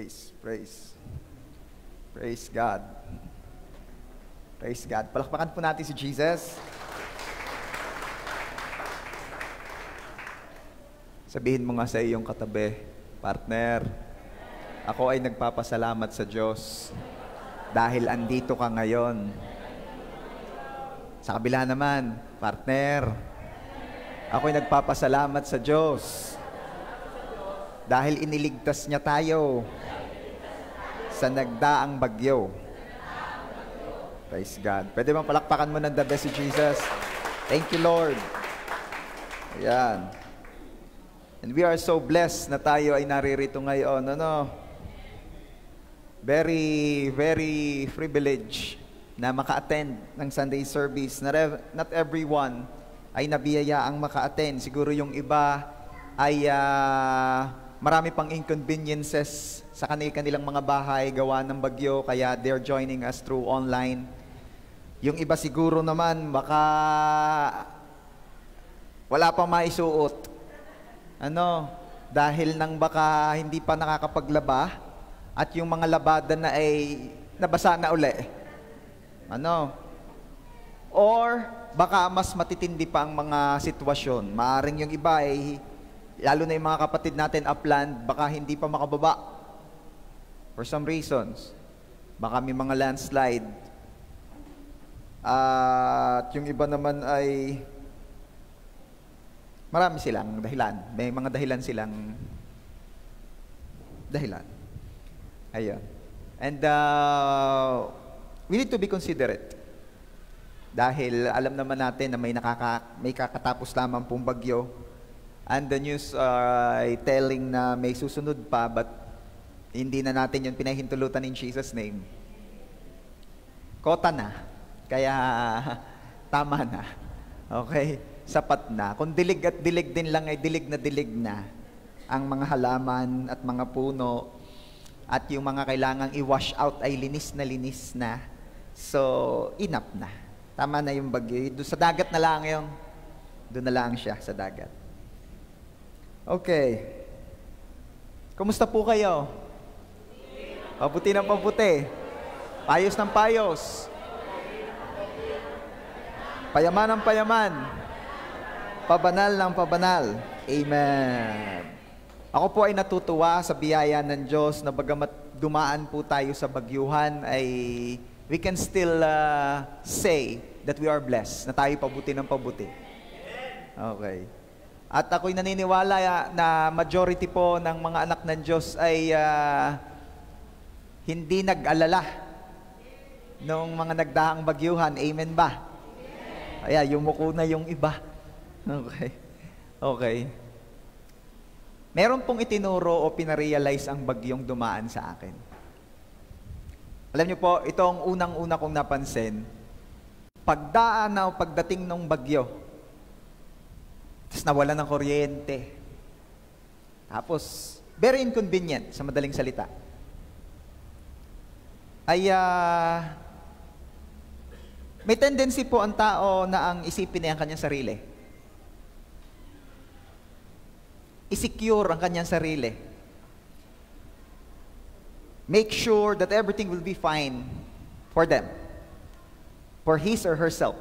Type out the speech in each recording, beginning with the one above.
Praise. Praise God. Praise God. Palakpakan po natin si Jesus. Sabihin mo nga sa iyong katabi, partner, ako ay nagpapasalamat sa Diyos dahil andito ka ngayon. Sa kabila naman, partner, ako ay nagpapasalamat sa Diyos dahil iniligtas niya tayo sa nagdaang bagyo. Praise God. Pwede bang palakpakan mo ng the best si Jesus? Thank you, Lord. Ayan. And we are so blessed na tayo ay naririto ngayon. Very, very privileged na maka-attend ng Sunday service. Not everyone ay nabiyayaang maka-attend. Siguro yung iba ay marami pang inconveniences sa kanilang mga bahay, gawa ng bagyo, kaya they're joining us through online. Yung iba siguro naman, baka wala pang maisuot. Dahil nang baka hindi pa nakakapaglaba at yung mga labada na ay nabasa na uli. Or baka mas matitindi pa ang mga sitwasyon. Maaring yung iba ay, lalo na yung mga kapatid natin upland, baka hindi pa makababa. For some reasons. Baka may mga landslide. At yung iba naman ay marami silang dahilan. May mga dahilan silang dahilan. Ayun. And we need to be considerate. Dahil alam naman natin na may kakatapos lamang pong bagyo. And the news ay telling na may susunod pa, but hindi na natin yun pinahintulutan in Jesus' name. Kota na. Kaya tama na. Okay? Sapat na. Kung dilig at dilig din lang ay dilig na ang mga halaman at mga puno at yung mga kailangang i-wash out ay linis na. So, enough na. Tama na yung bagyo. Doon sa dagat na lang yung. Doon na lang siya sa dagat. Okay. Kumusta po kayo? Pabuti ng pabuti. Payos ng payos. Payaman ng payaman. Pabanal ng pabanal. Amen. Ako po ay natutuwa sa biyaya ng Diyos na bagamat dumaan po tayo sa bagyuhan ay we can still say that we are blessed, na tayo pabuti ng pabuti. Okay. At ako'y naniniwala na majority po ng mga anak ng Diyos ay hindi nag-alala nung mga nagdaang bagyuhan. Amen ba? Kaya yumuko na yung iba. Okay. Meron pong itinuro o pinarealize ang bagyong dumaan sa akin. Alam niyo po, ito ang unang-una kong napansin. Pagdating ng bagyo, tapos nawala ng kuryente. Tapos, very inconvenient, sa madaling salita. Ay, may tendency po ang tao na ang isipin niya ang kanyang sarili. I-secure ang kanyang sarili. Make sure that everything will be fine for them. For his or herself.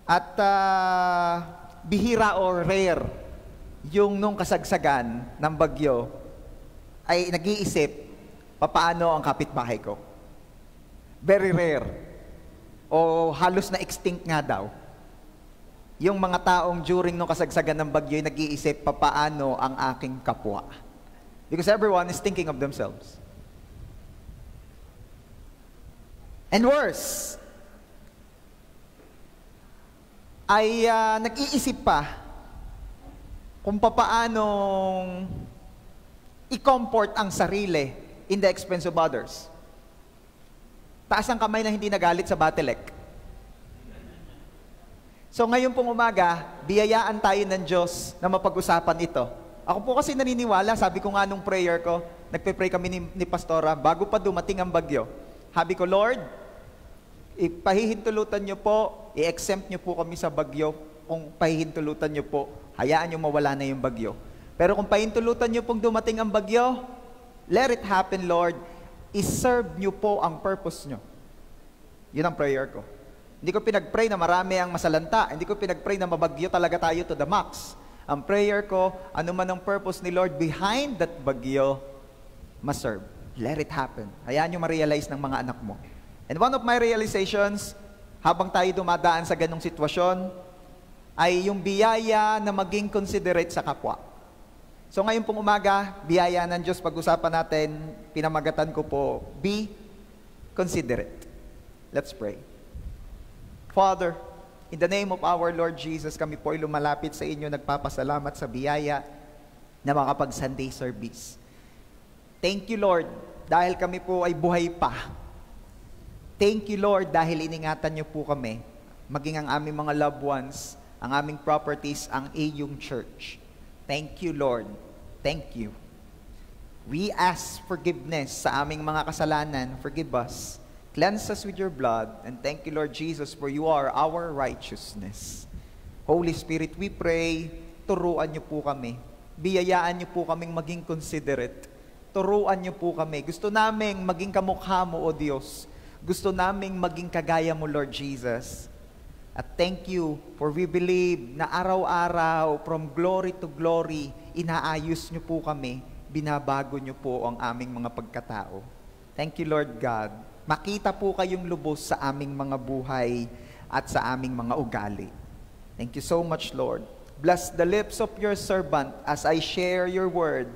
At bihira or rare yung nung kasagsagan ng bagyo ay nag-iisip, papaano ang kapitbahay ko? Very rare. O halos na extinct nga daw. Yung mga taong during nung kasagsagan ng bagyo ay nag-iisip, papaano ang aking kapwa? Because everyone is thinking of themselves. And worse, ay nag-iisip pa kung papaanong i-comfort ang sarili in the expense of others. Taas ang kamay na hindi nagalit sa Batilek. So ngayon pong umaga, biyayaan tayo ng Diyos na mapag-usapan ito. Ako po kasi naniniwala, sabi ko nga nung prayer ko, nagpe-pray kami ni Pastora, bago pa dumating ang bagyo. Sabi ko, Lord, ipahihintulutan niyo po, i-exempt niyo po kami sa bagyo. Kung pahihintulutan niyo po, hayaan niyo mawala na yung bagyo. Pero kung pahintulutan niyo pong dumating ang bagyo, let it happen, Lord. I-serve niyo po ang purpose niyo. Yun ang prayer ko. Hindi ko pinag-pray na marami ang masalanta. Hindi ko pinag-pray na mabagyo talaga tayo to the max. Ang prayer ko, ano man ang purpose ni Lord behind that bagyo, ma-serve. Let it happen. Hayaan niyo ma-realize ng mga anak mo. And one of my realizations, habang tayo dumadaan sa ganong sitwasyon, ay yung biyaya na maging considerate sa kapwa. So ngayon pong umaga, biyaya ng Diyos, pag-usapan natin, pinamagatan ko po, be considerate. Let's pray. Father, in the name of our Lord Jesus, kami po ay lumalapit sa inyo, nagpapasalamat sa biyaya na makapag-Sunday service. Thank you, Lord, dahil kami po ay buhay pa. Thank you, Lord, dahil iningatan niyo po kami, maging ang aming mga loved ones, ang aming properties, ang iyong church. Thank you, Lord. Thank you. We ask forgiveness sa aming mga kasalanan. Forgive us. Cleanse us with your blood, and thank you, Lord Jesus, for you are our righteousness. Holy Spirit, we pray, turuan niyo po kami. Biyayaan niyo po kaming maging considerate. Turuan niyo po kami. Gusto naming maging kamukha mo, O Diyos. Gusto naming maging kagaya mo, Lord Jesus. At thank you, for we believe na araw-araw, from glory to glory, inaayos niyo po kami, binabago niyo po ang aming mga pagkatao. Thank you, Lord God. Makita po kayong lubos sa aming mga buhay at sa aming mga ugali. Thank you so much, Lord. Bless the lips of your servant as I share your word.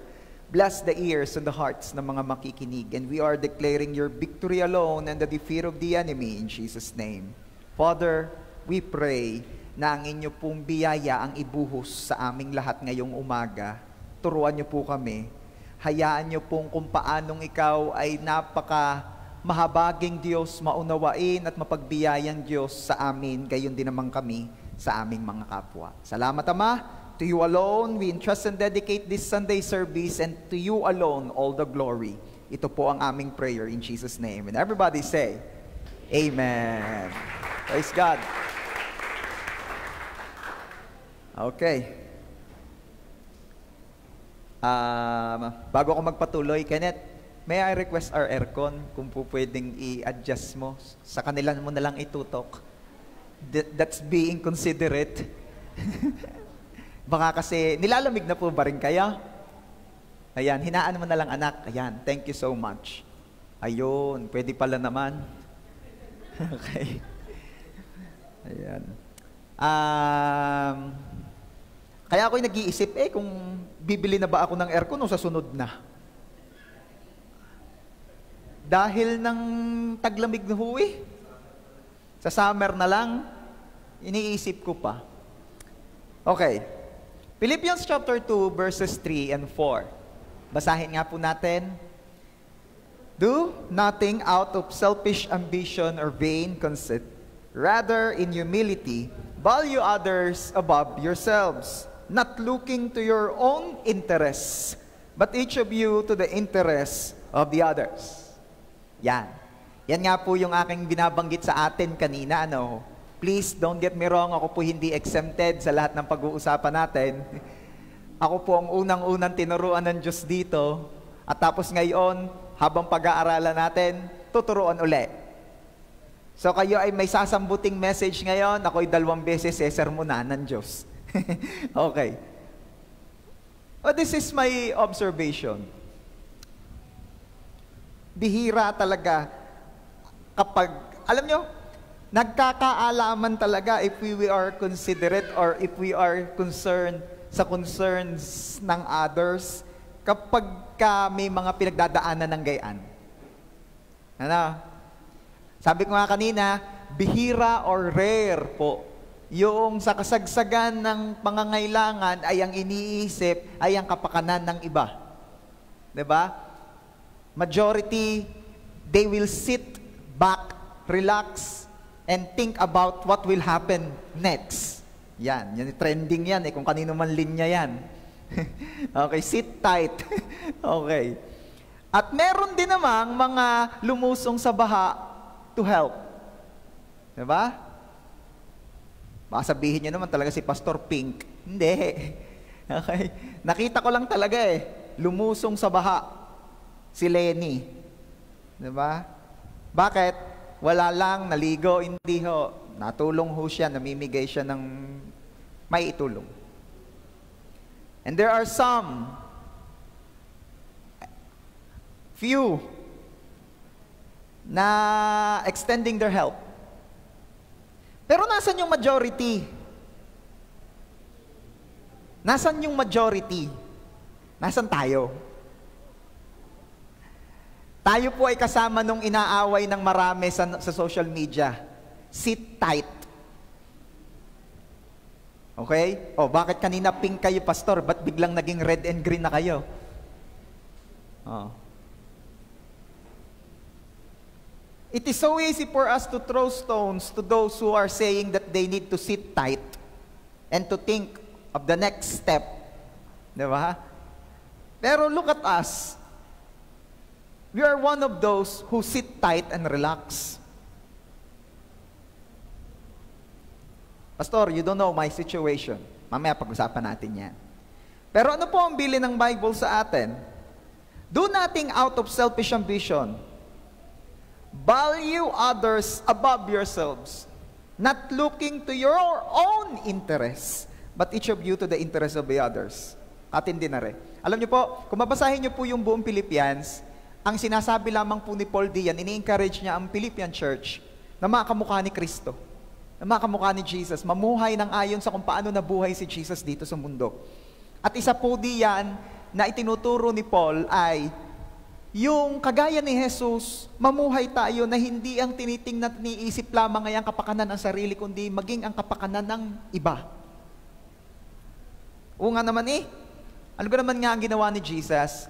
Bless the ears and the hearts ng mga makikinig. And we are declaring your victory alone and the defeat of the enemy in Jesus' name. Father, we pray na ang inyo pong biyaya ang ibuhos sa aming lahat ngayong umaga. Turuan niyo po kami. Hayaan niyo pong kung paanong ikaw ay mahabaging Diyos, maunawain at mapagbiyayang Diyos sa amin, gayon din naman kami sa aming mga kapwa. Salamat, Ama. To you alone, we entrust and dedicate this Sunday service, and to you alone, all the glory. Ito po ang aming prayer in Jesus' name. And everybody say, Amen. Praise God. Okay. Bago ako magpatuloy, Kenneth, may I request our aircon kung po pwedeng i-adjust mo? Sa kanila mo na lang itutok. That's being considerate. Baka kasi, nilalamig na po ba rin kaya? Ayan, hinaan mo na lang anak. Ayan, thank you so much. Ayun, pwede pala naman. Okay. Ayan. Kaya ako'y nag-iisip, kung bibili na ba ako ng aircon o sa sunod na? Dahil ng taglamig na huwi, sa summer na lang, iniisip ko pa. Okay. Philippians chapter 2, verses 3 and 4. Basahin nga po natin. Do nothing out of selfish ambition or vain conceit. Rather, in humility, value others above yourselves, not looking to your own interests, but each of you to the interests of the others. Yan. Yan nga po yung aking binabanggit sa atin kanina, ano. Please, don't get me wrong, ako po hindi exempted sa lahat ng pag-uusapan natin. Ako po ang unang-unang tinuruan ng Diyos dito, at tapos ngayon, habang pag-aaralan natin, tuturuan uli. So kayo ay may sasambuting message ngayon, ako ay 2 beses sermonan ng Diyos. Okay. Well, this is my observation. Bihira talaga kapag, alam nyo, nagkakaalaman talaga if we are considerate or if we are concerned sa concerns ng others kapag may mga pinagdadaanan ng gayan. Ano? Sabi ko nga kanina, bihira or rare po. Yung sa kasagsagan ng pangangailangan ay ang iniisip ay ang kapakanan ng iba. 'Di ba? Majority, they will sit back, relax, and think about what will happen next. Yan trending yan kung kanino man linya yan. Okay, sit tight. Okay. At meron din namang mga lumusong sa baha to help. Diba? Baka sabihin nyo naman talaga si Pastor Pink. Hindi. Okay? Nakita ko lang talaga lumusong sa baha si Lenny. Diba? Bakit? Wala lang, naligo, hindi ho. Natulong ho siya, namimigay siya ng may itulong. And there are few na extending their help. Pero nasan yung majority? Nasan yung majority? Nasan tayo? Tayo po ay kasama nung inaaway ng marami sa social media. Sit tight. Okay? O, bakit kanina pink kayo, pastor? Ba't biglang naging red and green na kayo? Oh. It is so easy for us to throw stones to those who are saying that they need to sit tight and to think of the next step. Diba? Pero look at us. We are one of those who sit tight and relax. Pastor, you don't know my situation. Mamaya pag-usapan natin yan. Pero ano po ang bilin ng Bible sa atin? Do nothing out of selfish ambition. Value others above yourselves, not looking to your own interests, but each of you to the interest of the others. Katindi na rin. Alam niyo po, kung mabasahin niyo po yung buong Philippians, ang sinasabi lamang po ni Paul diyan, ini-encourage niya ang Philippian church na makamukha ni Kristo, na makamukha ni Jesus, mamuhay ng ayon sa kung paano nabuhay si Jesus dito sa mundo. At isa po diyan na itinuturo ni Paul ay yung kagaya ni Jesus, mamuhay tayo na hindi ang tinitingnan at niisip lamang ay ang kapakanan ng sarili, kundi maging ang kapakanan ng iba. Oo nga naman Ano ba naman nga ang ginawa ni Jesus?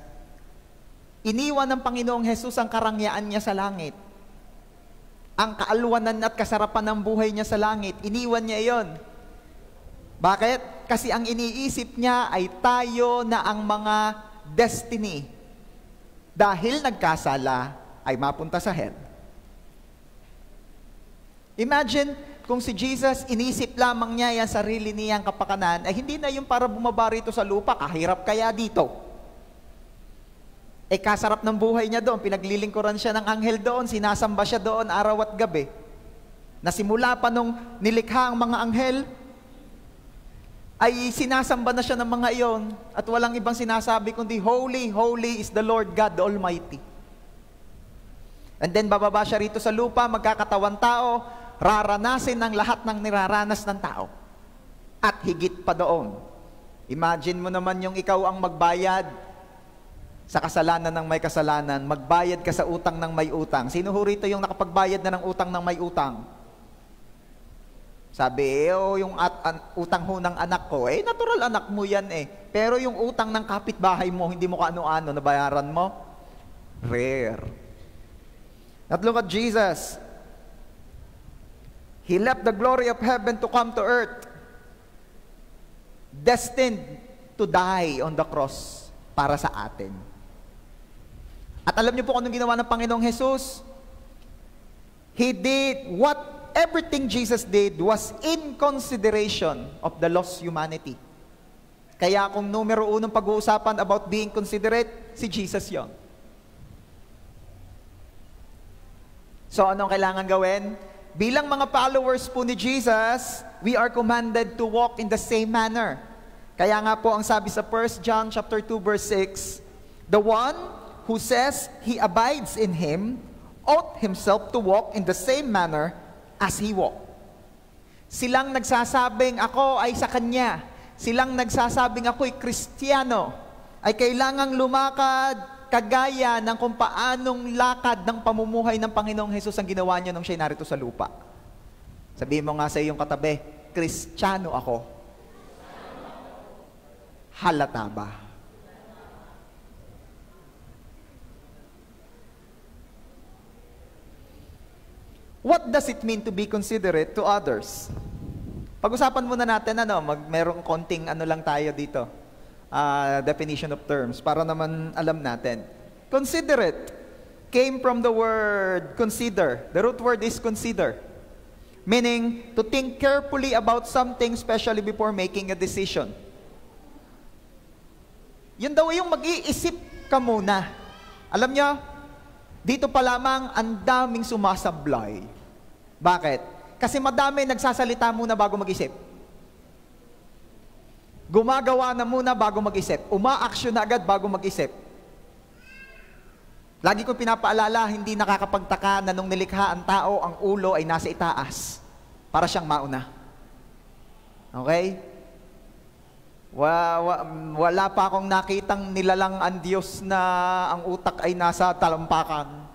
Iniwan ng Panginoong Jesus ang karangyaan niya sa langit. Ang kaalwanan at kasarapan ng buhay niya sa langit, iniwan niya iyon. Bakit? Kasi ang iniisip niya ay tayo na ang mga destiny. Dahil nagkasala, ay mapunta sa hell. Imagine kung si Jesus, inisip lamang niya yung sarili niyang kapakanan, ay hindi na yung para bumaba rito sa lupa, kahirap kaya dito. Kasarap ng buhay niya doon, pinaglilingkuran siya ng anghel doon, sinasamba siya doon araw at gabi. Nasimula pa nung nilikha ang mga anghel, ay sinasamba na siya ng mga iyon at walang ibang sinasabi kundi Holy, Holy is the Lord God Almighty. And then bababa siya rito sa lupa, magkakatawan tao, raranasin ng lahat ng niraranas ng tao. At higit pa doon. Imagine mo naman yung ikaw ang magbayad sa kasalanan ng may kasalanan, magbayad ka sa utang ng may utang. Sino ho rito yung nakapagbayad na ng utang ng may utang? Sabi, yung utang ho ng anak ko, natural anak mo yan Pero yung utang ng kapitbahay mo, hindi mo kaano-ano, nabayaran mo? Rare. At look at Jesus. He left the glory of heaven to come to earth. Destined to die on the cross para sa atin. At alam niyo po kung anong ginawa ng Panginoong Jesus? He did everything Jesus did was in consideration of the lost humanity. Kaya kung numero unong pag-uusapan about being considerate, si Jesus yon. So anong kailangan gawin? Bilang mga followers po ni Jesus, we are commanded to walk in the same manner. Kaya nga po ang sabi sa 1 John chapter 2 verse 6, the one who says he abides in him ought himself to walk in the same manner as he walked. Silang nagsasabing ako ay sa Kanya. Silang nagsasabing ako'y Kristiyano. Ay kailangang lumakad kagaya ng kung paanong lakad ng pamumuhay ng Panginoong Hesus ang ginawa niya nung siya narito sa lupa. Sabihin mo nga sa iyong katabi, Kristiyano ako. Halata ba? What does it mean to be considerate to others? Pag-usapan muna natin, merong konting lang tayo dito. Definition of terms, para naman alam natin. Considerate came from the word consider. The root word is consider. Meaning, to think carefully about something, especially before making a decision. Yun daw yung mag-iisip ka muna. Alam nyo, dito pa lamang ang daming sumasablay. Bakit? Kasi madami nagsasalita muna bago mag-isip. Gumagawa na muna bago mag-isip. Uma-action na agad bago mag-isip. Lagi ko pinapaalala, hindi nakakapagtaka na nung nilikha ang tao, ang ulo ay nasa itaas para siyang mauna. Okay? Wala pa akong nakitang nilalang ang Diyos na ang utak ay nasa talampakan.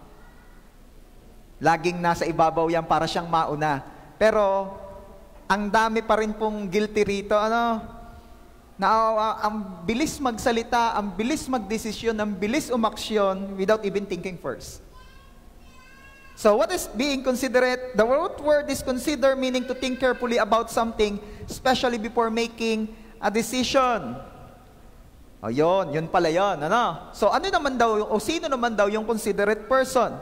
Laging nasa ibabaw yan para siyang mauna. Pero, ang dami pa rin pong guilty rito, ang bilis magsalita, ang bilis magdesisyon, ang bilis umaksyon without even thinking first. So, what is being considerate? The root word is consider, meaning to think carefully about something, especially before making a decision. O yun pala yun. So ano naman daw, o sino naman daw yung considerate person?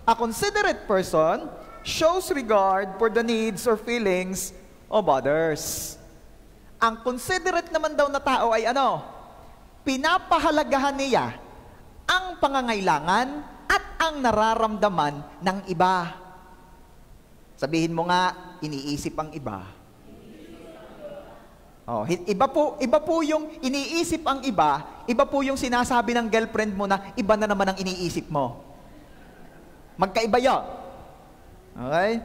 A considerate person shows regard for the needs or feelings of others. Ang considerate naman daw na tao ay pinapahalagahan niya ang pangangailangan at ang nararamdaman ng iba. Sabihin mo nga, iniisip ang iba. Iba po yung iniisip ang iba po yung sinasabi ng girlfriend mo na iba na naman ang iniisip mo. Magkaiba yun. Okay?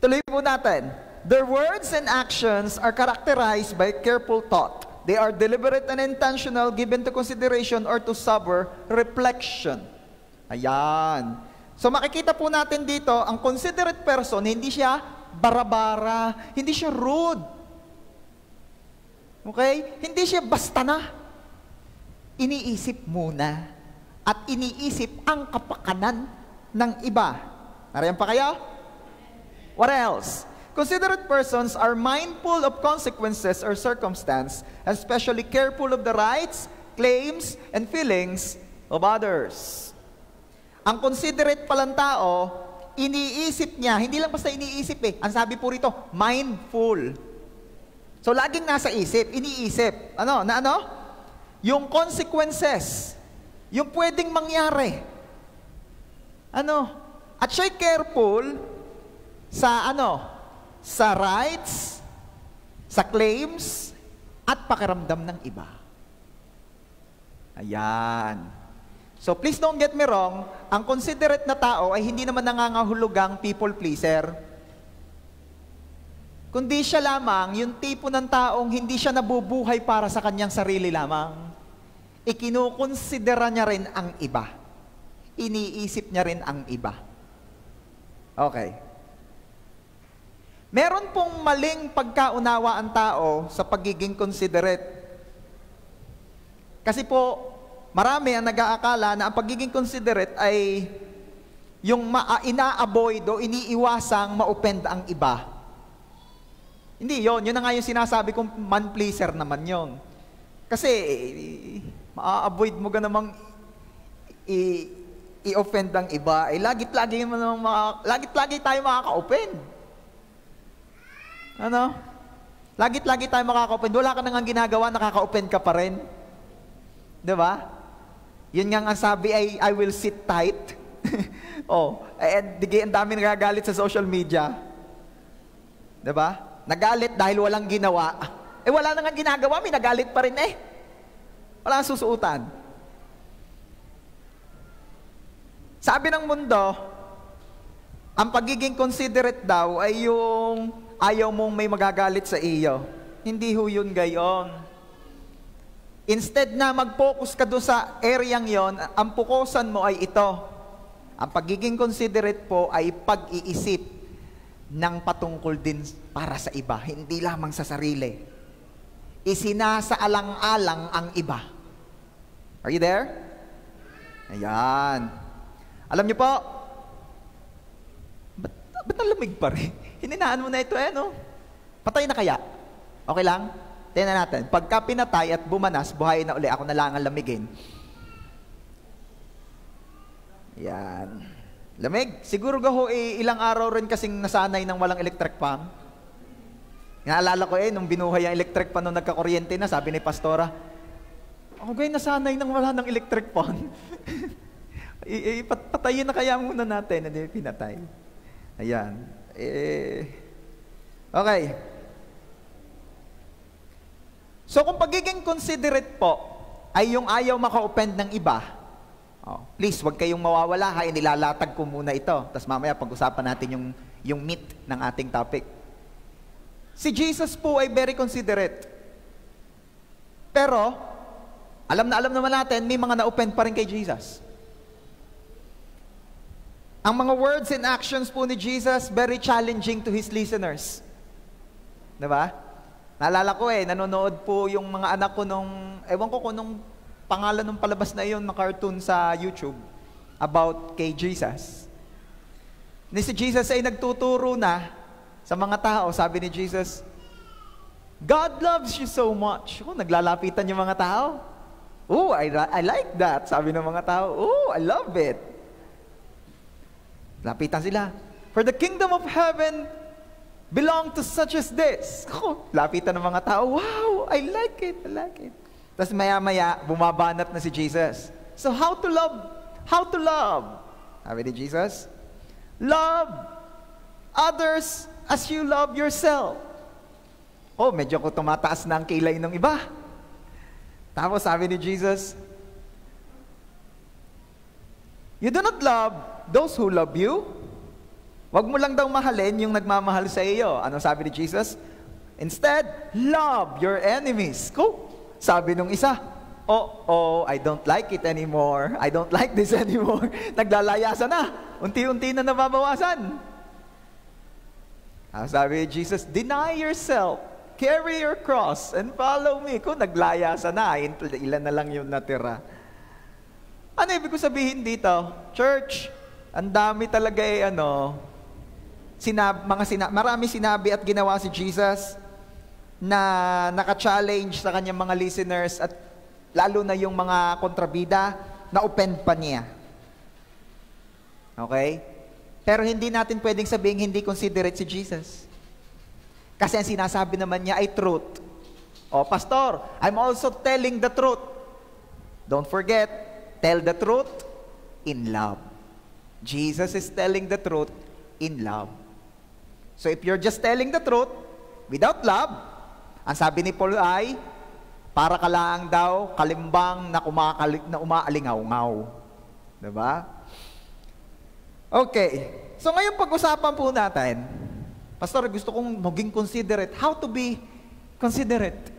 Tuloy po natin. Their words and actions are characterized by careful thought. They are deliberate and intentional, given to consideration or to sober reflection. Ayan. So makikita po natin dito, ang considerate person, hindi siya bara-bara, hindi siya rude. Okay? Hindi siya basta na. Iniisip muna at iniisip ang kapakanan ng iba. Nariyan pa kayo? What else? Considerate persons are mindful of consequences or circumstance, especially careful of the rights, claims, and feelings of others. Ang considerate palang tao, iniisip niya, hindi lang basta iniisip Ang sabi po rito, mindful. So, laging nasa isip, iniisip. Yung consequences, yung pwedeng mangyari. At siya'y careful sa rights, sa claims, at pakiramdam ng iba. Ayan. So please don't get me wrong, ang considerate na tao ay hindi naman nangangahulugang people pleaser. Kundi siya lamang yung tipo ng taong hindi siya nabubuhay para sa kanyang sarili lamang. Ikinukonsidera niya rin ang iba. Iniisip niya rin ang iba. Okay. Meron pong maling pagkaunawa ang tao sa pagiging considerate. Kasi po, marami ang nag-aakala na ang pagiging considerate ay yung ina-avoid o iniiwasang ma-offend ang iba. Hindi yon. Yun na nga yung sinasabi kong man-pleaser naman yon. Kasi, ma-avoid mo ka namang i-offend ang iba. Lagit-lagi tayo makaka-offend. Lagit-lagi tayo makaka-offend. Wala ka nang ginagawa, nakaka-offend ka pa rin. Diba? Yun nga ang sabi ay, I will sit tight. Ang dami nagagalit sa social media. Diba? Nagalit dahil walang ginawa. Wala nang ginagawa, may nagalit pa rin Wala nang susuutan. Sabi ng mundo, ang pagiging considerate daw ay yung ayaw mong may magagalit sa iyo. Hindi ho yun gayon. Instead na mag-focus ka doon sa areang yon, ang pukusan mo ay ito. Ang pagiging considerate po ay pag-iisip ng patungkol din para sa iba, hindi lamang sa sarili. Isinasaalang-alang ang iba. Are you there? Ayan. Alam niyo po, ba't nalamig pa rin? Hininaan mo na ito Patay na kaya? Okay lang? Tingnan natin. Pagka pinatay at bumanas, buhayin na uli. Ako na lang ang lamigin. Yan. Lamig. Siguro ilang araw rin kasing nasanay ng walang electric fan. Naalala ko nung binuhay ang electric pan nung nagkakuryente na, sabi ni Pastora, okay, nasanay nang wala ng electric pan. Patayin na kaya muna natin. Hindi, pinatay. Ayan. Okay. So kung pagiging considerate po ay yung ayaw maka-offend ng iba, please, wag kayong mawawala ha, inilalatag ko muna ito. Tapos mamaya pag-usapan natin yung meat ng ating topic. Si Jesus po ay very considerate. Pero, alam naman natin, may mga na-offend pa rin kay Jesus. Ang mga words and actions po ni Jesus, very challenging to His listeners. Diba? Naalala ko nanonood po yung mga anak ko ewan ko kung nung pangalan ng palabas na iyon na cartoon sa YouTube about kay Jesus. Si Jesus ay nagtuturo na sa mga tao. Sabi ni Jesus, God loves you so much. Naglalapitan yung mga tao. Oh, I like that. Sabi ng mga tao, oh, I love it. Lapitan sila. For the kingdom of heaven belong to such as this. Lapitan ng mga tao, wow, I like it. Tapos maya-maya, bumabanat na si Jesus. So how to love? Sabi ni Jesus, love others as you love yourself. Medyo ko tumataas na ang kilay ng iba. Tapos sabi ni Jesus, you do not love those who love you. Wag mo lang daw mahalin yung nagmamahal sa iyo. Ano sabi ni Jesus? Instead, love your enemies. Sabi nung isa, I don't like it anymore. I don't like this anymore. Naglalayasan na. Unti-unti na nababawasan. Sabi ni Jesus, deny yourself. Carry your cross and follow me. Naglayasan na, ilan na lang yung natira. Ano ibig ko sabihin dito? Church, ang dami talaga marami sinabi at ginawa si Jesus na naka-challenge sa kanyang mga listeners at lalo na yung mga kontrabida na offend pa niya. Okay? Pero hindi natin pwedeng sabihin hindi considerate si Jesus. Kasi ang sinasabi naman niya ay truth. Pastor, I'm also telling the truth. Don't forget, tell the truth in love. Jesus is telling the truth in love. So if you're just telling the truth without love, ang sabi ni Paul ay, para ka lang daw kalimbang na umaalingaw-ngaw. Diba? Okay. So ngayon pag-usapan po natin, Pastor, gusto kong maging considerate. How to be considerate?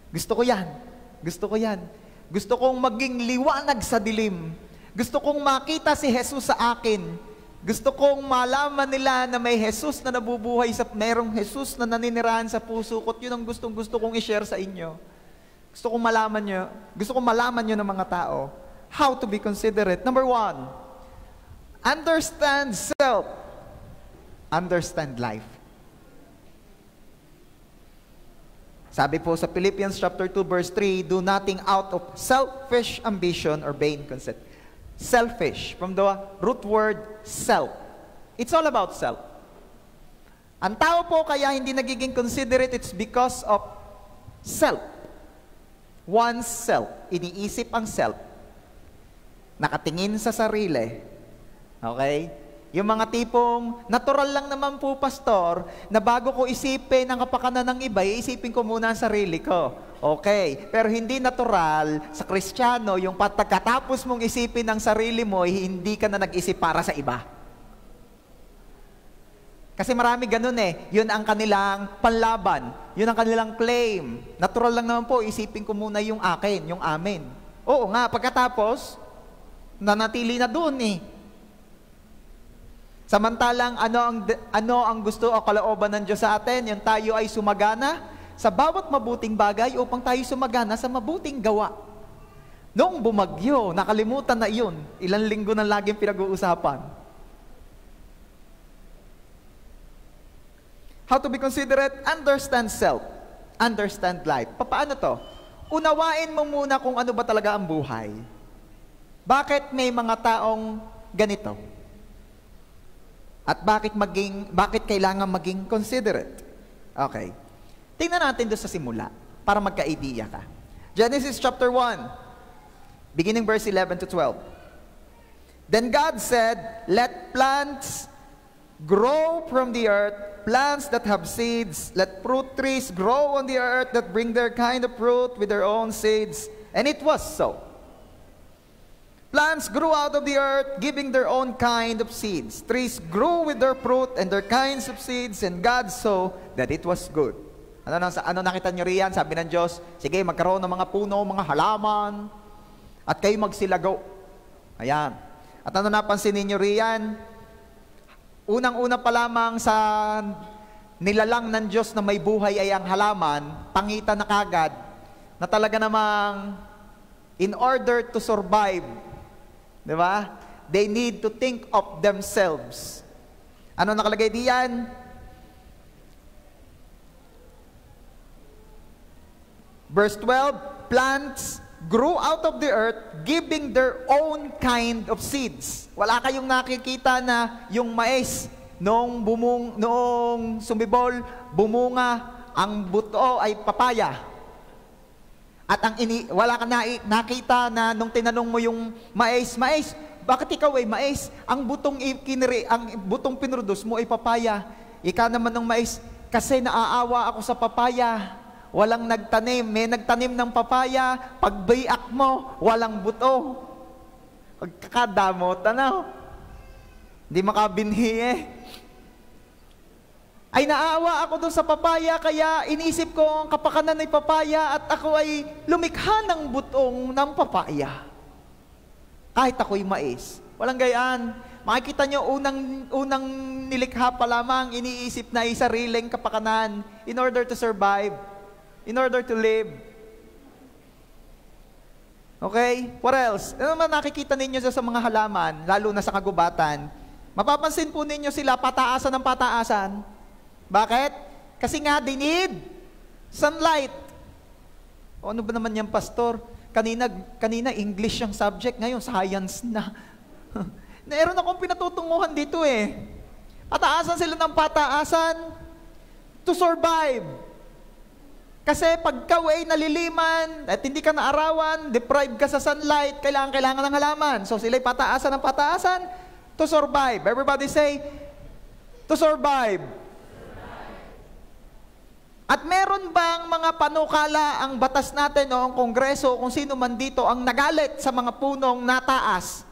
Gusto ko yan. Gusto kong maging liwanag sa dilim. Gusto kong makita si Jesus sa akin. Gusto kong malaman nila na may Jesus na nabubuhay merong Jesus na naninirahan sa puso ko. At yun ang gusto kong i-share sa inyo. Gusto kong malaman nyo ng mga tao how to be considerate. Number 1, understand self. Understand life. Sabi po sa Philippians chapter 2 verse 3, do nothing out of selfish ambition or vain conceit. Selfish, from the root word self. It's all about self. Ang tao po kaya hindi nagiging considerate, it's because of self. One's self. Iniisip ang self. Nakatingin sa sarili. Okay? Yung mga tipong, natural lang naman po, Pastor, na bago ko isipin ang kapakanan ng iba, iisipin ko muna ang sarili ko. Okay. Pero hindi natural sa Kristiyano, yung pagkatapos mong isipin ang sarili mo, hindi ka na nag-isip para sa iba. Kasi marami ganun Yun ang kanilang panlaban. Yun ang kanilang claim. Natural lang naman po, isipin ko muna yung akin, yung amin. Oo nga, pagkatapos, nanatili na dun Samantalang ano ang gusto o kalooban ng Diyos sa atin? Yung tayo ay sumagana sa bawat mabuting bagay upang tayo sumagana sa mabuting gawa. Noong bumagyo, nakalimutan na iyon. Ilang linggo na laging pinag-uusapan. How to be considerate? Understand self. Understand life. Paano to? Unawain mo muna kung ano ba talaga ang buhay. Bakit may mga taong ganito? At bakit kailangan maging considerate? Okay. Tingnan natin doon sa simula para magka-idea ka. Genesis chapter 1, beginning verse 11 to 12. Then God said, "Let plants grow from the earth, plants that have seeds. Let fruit trees grow on the earth that bring their kind of fruit with their own seeds." And it was so. Plants grew out of the earth, giving their own kind of seeds. Trees grew with their fruit and their kinds of seeds, and God saw that it was good. Ano nakita nyo riyan? Sabi ng Diyos, sige, magkaroon ng mga puno, mga halaman, at kayo magsilago. Ayan. At ano napansin ninyo riyan? Unang-una pa lamang sa nilalang ng Diyos na may buhay ay ang halaman, pangita na kagad, na talaga namang in order to survive, di ba? They need to think of themselves. Ano nakalagay diyan? Verse 12, plants grew out of the earth, giving their own kind of seeds. Wala kayong nakikita na yung mais, noong sumibol, bumunga, ang buto ay papaya. At wala ka nakita na nung tinanong mo yung mais, bakit ikaw ay mais? Ang butong pinroduce mo ay papaya. Ika naman ng mais, kasi naaawa ako sa papaya. Walang nagtanim. May nagtanim ng papaya, pagbiak mo, walang buto. Pagkakadamot, ano? Hindi makabinhi eh. Ay naawa ako doon sa papaya, kaya inisip ko ang kapakanan ng papaya at ako ay lumikha ng butong ng papaya. Kahit ako'y mais. Walang gayaan. Makikita nyo, unang nilikha pa lamang, iniisip na sariling kapakanan in order to survive. In order to live. Okay? What else? Ano naman nakikita ninyo sa mga halaman, lalo na sa kagubatan? Mapapansin po ninyo sila pataasan ng pataasan. Bakit? Kasi nga, they need sunlight. O ano ba naman yan, pastor? Kanina English yung subject, ngayon science na. Meron akong pinatutunguhan dito eh. Pataasan sila ng pataasan to survive. Kasi pag ikaw ay naliliman at hindi ka naarawan, deprived ka sa sunlight, kailangan ng halaman. So sila'y pataasan ng pataasan to survive. Everybody say, to survive. At meron bang mga panukala ang batas natin o ang kongreso, kung sino man dito, ang nagalit sa mga punong nataas?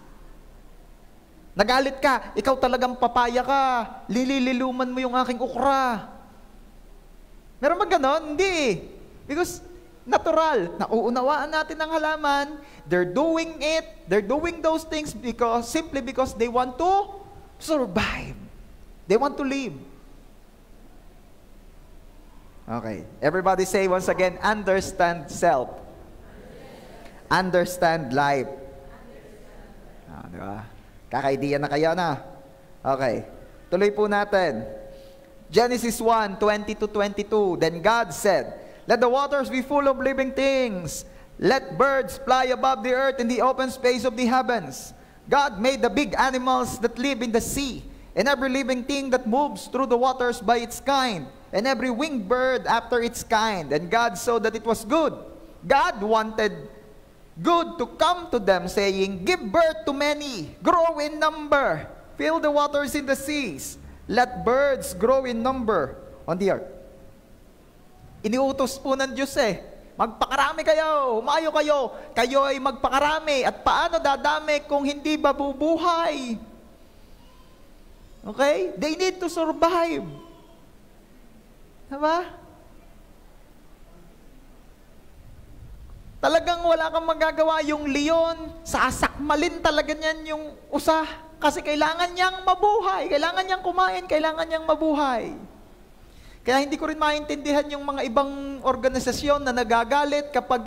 Nagalit ka, ikaw talagang papaya ka, lilililuman mo yung aking ukra. Meron ba ganon? Hindi. Because natural, nauunawaan natin ang halaman, they're doing those things simply because they want to survive. They want to live. Okay. Everybody say once again, understand self. Understand life. Di ba? Kaka-idea na kayo na. Okay. Tuloy po natin. Genesis 1, 20 to 22. Then God said, "Let the waters be full of living things. Let birds fly above the earth in the open space of the heavens." God made the big animals that live in the sea, and every living thing that moves through the waters by its kind, and every winged bird after its kind. And God saw that it was good. God wanted good to come to them, saying, "Give birth to many, grow in number, fill the waters in the seas. Let birds grow in number on the earth." Iniutos po ng Diyos magpakarami kayo, humayo kayo, kayo ay magpakarami. At paano dadami kung hindi mabubuhay? Okay? They need to survive. Diba? Talagang wala kang magagawa. Yung leon, sasakmalin talaga niyan yung usa. Kasi kailangan niyang mabuhay, kailangan niyang kumain, kailangan niyang mabuhay. Kaya hindi ko rin maintindihan yung mga ibang organisasyon na nagagalit kapag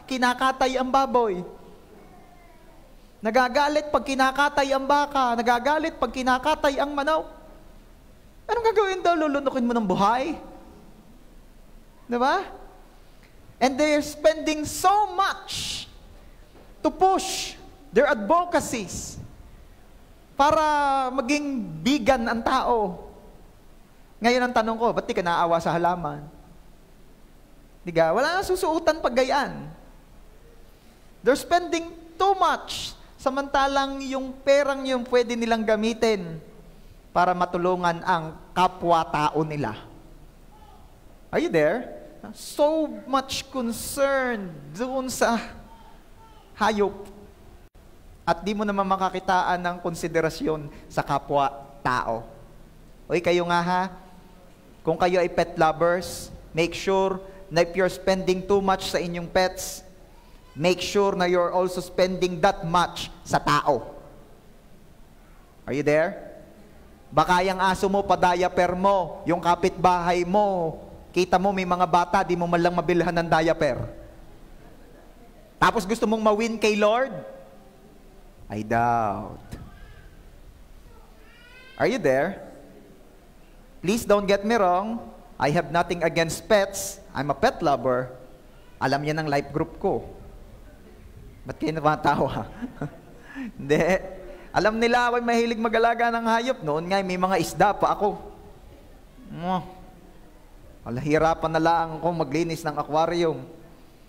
kinakatay ang baboy. Nagagalit pag kinakatay ang baka, nagagalit pag kinakatay ang manok. Anong gagawin daw? Lulunukin mo ng buhay? Diba? And they're spending so much to push their advocacies para maging bigan ang tao. Ngayon ang tanong ko, ba't di ka naawa sa halaman? Diga, wala nang susuotan pag gayaan. They're spending too much. Samantalang yung perang yung pwede nilang gamitin para matulungan ang kapwa-tao nila. Are you there? So much concern doon sa hayop. At di mo naman makakitaan ng konsiderasyon sa kapwa-tao. Oy, kayo nga ha, kung kayo ay pet lovers, make sure na if you're spending too much sa inyong pets, make sure na you're also spending that much sa tao. Are you there? Baka yung aso mo, pa-diaper mo, yung kapitbahay mo, kita mo may mga bata, di mo man lang mabilhan ng diaper. Tapos gusto mong mawin kay Lord? I doubt. Are you there? Please don't get me wrong. I have nothing against pets. I'm a pet lover. Alam yan ng life group ko. Ba't kayo natatawa? Hindi. Alam nila ako'y mahilig mag-alaga ng hayop. Noon nga, may mga isda pa ako. Hirapan na lang ako maglinis ng aquarium.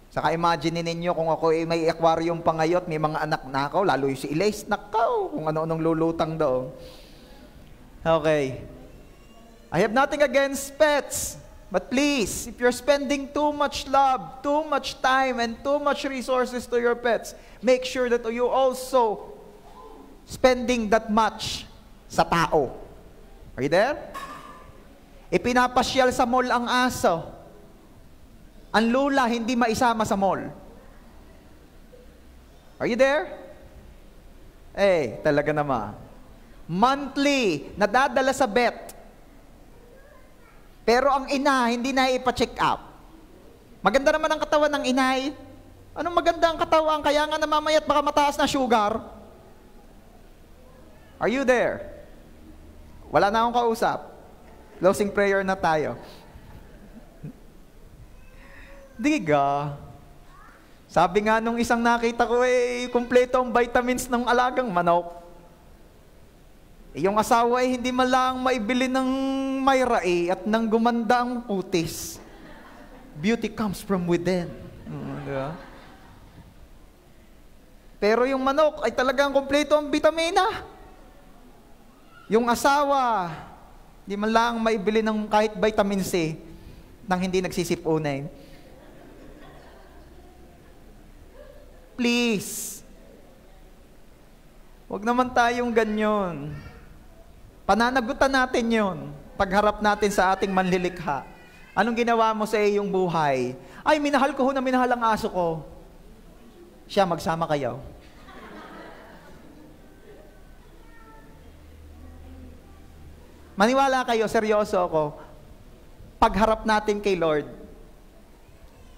Saka imagine ninyo kung ako may aquarium pa ngayon, may mga anak na ako, lalo yung si Elise, nakaw, kung ano-anong lulutang doon. Okay. I have nothing against pets. But please, if you're spending too much love, too much time, and too much resources to your pets, make sure that you also spending that much sa tao. Are you there? Ipinapasyal sa mall ang aso. Ang lula hindi maisama sa mall. Are you there? Eh, talaga naman. Monthly, nadadala sa vet. Pero ang ina, hindi na ipa-check up. Maganda naman ang katawan ng inay. Anong maganda ang katawan? Kaya nga namamayat baka mataas na sugar. Are you there? Wala na akong kausap. Closing prayer na tayo. Diga. Sabi nga nung isang nakita ko, kumpleto ang vitamins ng alagang manok. Yung asawa ay hindi man lang maibili ng mayra at nang gumanda ang putis. Beauty comes from within. Diba? Pero yung manok ay talagang kumpleto ang vitamina. Yung asawa, hindi man lang maibili ng kahit vitamin C nang hindi nagsisipunin. Please. Huwag naman tayong ganyan. Pananagutan natin yon pagharap natin sa ating manlilikha. Anong ginawa mo sa iyong buhay? Ay, minahal ko na minahal ang aso ko. Siya, magsama kayo. Maniwala kayo, seryoso ako. Pagharap natin kay Lord,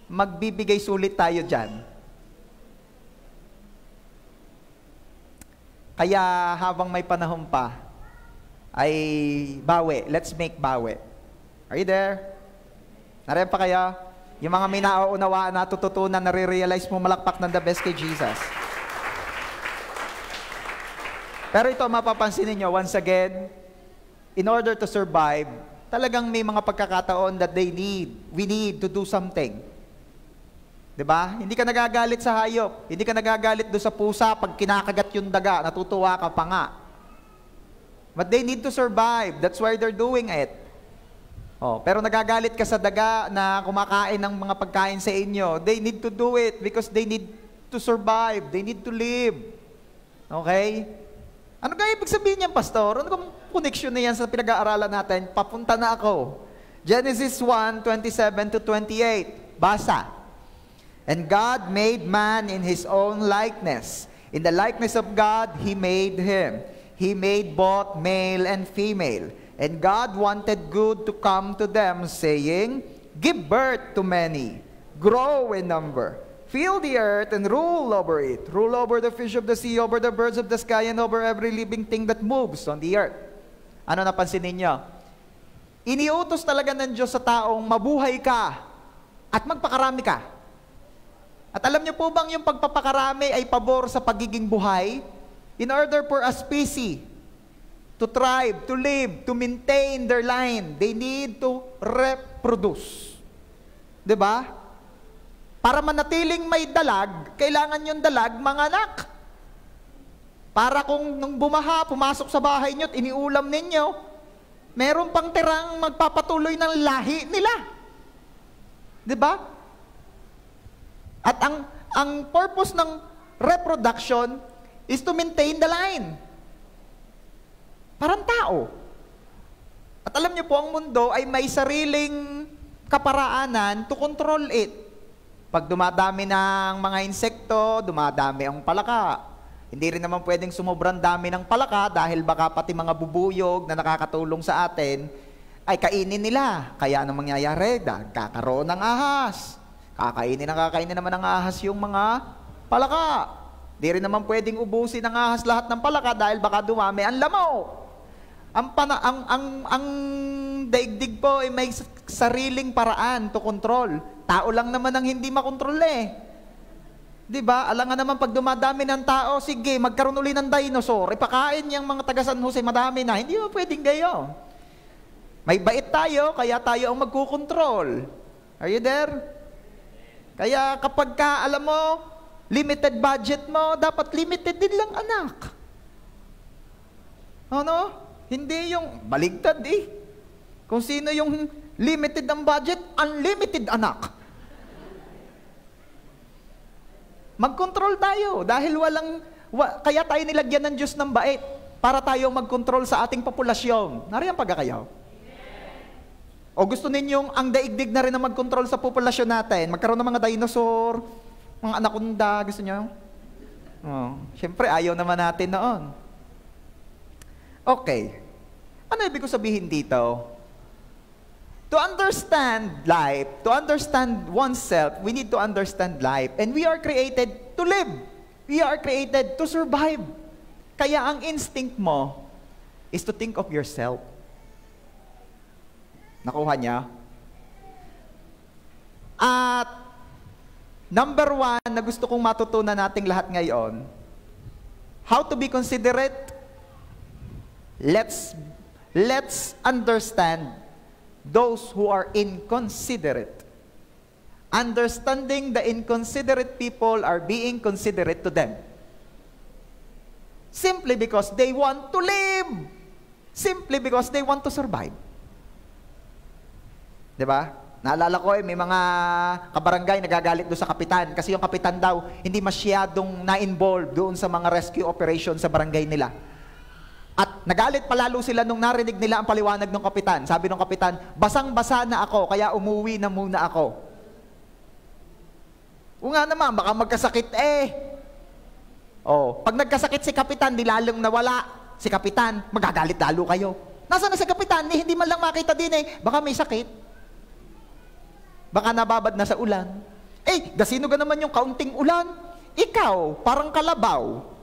magbibigay sulit tayo dyan. Kaya habang may panahon pa, ay bawi. Let's make bawi. Are you there? Nariyan pa kaya? Yung mga may nauunawaan, natututunan, nare-realize mo malakpak ng the best kay Jesus. Pero ito, mapapansin niyo once again, in order to survive, talagang may mga pagkakataon that we need to do something. Diba? Hindi ka nagagalit sa hayop. Hindi ka nagagalit doon sa pusa pag kinakagat yung daga, natutuwa ka pa nga. But they need to survive. That's why they're doing it. Pero nagagalit ka sa daga na kumakain ng mga pagkain sa inyo. They need to do it because they need to survive. They need to live. Okay? Ano kaya ibig sabihin niyan, Pastor? Ano kung connection na yan sa pinag-aaralan natin? Papunta na ako. Genesis 1:27-28. Basa. And God made man in His own likeness. In the likeness of God, He made him. He made both male and female. And God wanted good to come to them, saying, give birth to many, grow in number, fill the earth and rule over it. Rule over the fish of the sea, over the birds of the sky, and over every living thing that moves on the earth. Ano napansin ninyo? Iniutos talaga ng Diyos sa taong mabuhay ka at magpakarami ka. At alam niyo po bang yung pagpapakarami ay pabor sa pagiging buhay? In order for a species to thrive, to live, to maintain their line, they need to reproduce. Diba? Para manatiling may dalag, kailangan yung dalag manganak. Para kung nung bumaha, pumasok sa bahay nyo at iniulam ninyo, meron pang tirang magpapatuloy ng lahi nila. Diba? At ang purpose ng reproduction is to maintain the line. Parang tao. At alam niyo po, ang mundo ay may sariling kaparaanan to control it. Pag dumadami ng mga insekto, dumadami ang palaka. Hindi rin naman pwedeng sumubrang dami ng palaka dahil baka pati mga bubuyog na nakakatulong sa atin ay kainin nila. Kaya anong mangyayari? Kakaroon ng ahas. Kakainin naman ng ahas yung mga palaka. Di rin naman pwedeng ubusin ng ahas lahat ng palaka dahil baka dumami ang lamaw. Ang daigdig po ay may sariling paraan to control. Tao lang naman ang hindi makontrol eh. Diba? Alam nga naman pag dumadami ng tao, sige, magkaroon uli ng dinosaur, ipakain niyang mga taga San Jose, madami na. Hindi mo pwedeng gayo. May bait tayo, kaya tayo ang magkukontrol. Are you there? Kaya kapag ka, alam mo, limited budget mo, dapat limited din lang anak. Ano? Hindi yung baligtad eh. Kung sino yung limited ang budget, unlimited anak. Mag-control tayo dahil kaya tayo nilagyan ng Diyos ng bait para tayo mag-control sa ating populasyon. Nariyan pagkakayaw? O gusto ninyong ang daigdig na rin na mag-control sa populasyon natin? Magkaroon ng mga dinosaur, mga anaconda, gusto nyo? Siyempre, ayaw naman natin noon. Okay. Ano ibig ko sabihin dito? To understand life, to understand oneself, we need to understand life. And we are created to live. We are created to survive. Kaya ang instinct mo is to think of yourself. Nakuha niya? At number one na gusto kong matutunan nating lahat ngayon, how to be considerate. Let's understand those who are inconsiderate. Understanding the inconsiderate people are being considerate to them. Simply because they want to live. Simply because they want to survive. Diba? Naalala ko may mga kabarangay nagagalit doon sa kapitan kasi yung kapitan daw hindi masyadong na-involved doon sa mga rescue operation sa barangay nila. At nagalit palalo sila nung narinig nila ang paliwanag ng kapitan. Sabi ng kapitan, basang-basa na ako, kaya umuwi na muna ako. O nga naman, baka magkasakit eh. Pag nagkasakit si kapitan, di lalong nawala. Si kapitan, magagalit lalo kayo. Nasaan na si kapitan? Hindi man lang makita din eh. Baka may sakit. Baka nababad na sa ulan. Gasino ka naman yung kaunting ulan? Ikaw, parang kalabaw.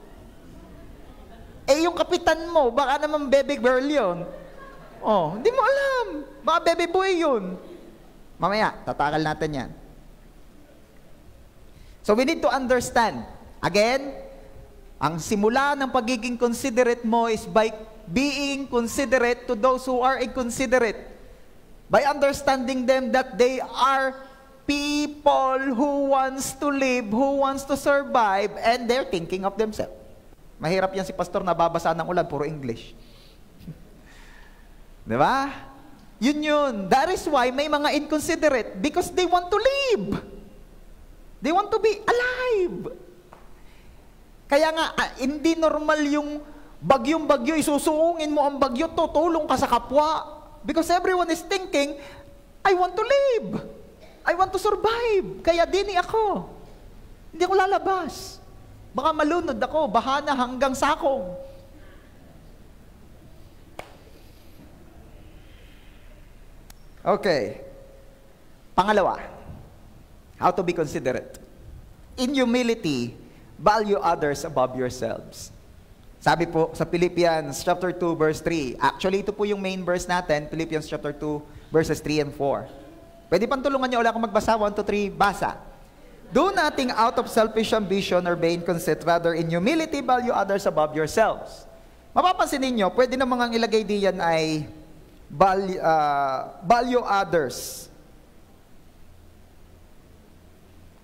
Yung kapitan mo, baka naman baby girl yun. Hindi mo alam. Baka baby boy yun. Mamaya, tatakal natin yan. So we need to understand. Again, ang simula ng pagiging considerate mo is by being considerate to those who are inconsiderate. By understanding them that they are people who wants to live, who wants to survive, and they're thinking of themselves. Mahirap yan si pastor na babasa ng ulan, puro English. Diba? Yun. That is why may mga inconsiderate because they want to live. They want to be alive. Kaya nga, hindi normal yung bagyong-bagyo, isusuungin mo ang bagyo, tutulong ka sa kapwa. Because everyone is thinking, I want to live. I want to survive. Kaya dini ako. Hindi ako lalabas. Baka malunod ako, bahana hanggang sakong. Okay. Pangalawa, how to be considerate. In humility, value others above yourselves. Sabi po sa Philippians chapter 2 verse 3. Actually, ito po yung main verse natin, Philippians chapter 2 verses 3 and 4. Pwede pang tulungan niyo, wala akong magbasa, 1, 2, 3, basa. Do nothing out of selfish ambition or vain conceit, rather in humility value others above yourselves. Mapapansin ninyo, pwede namang ang ilagay diyan ay value others.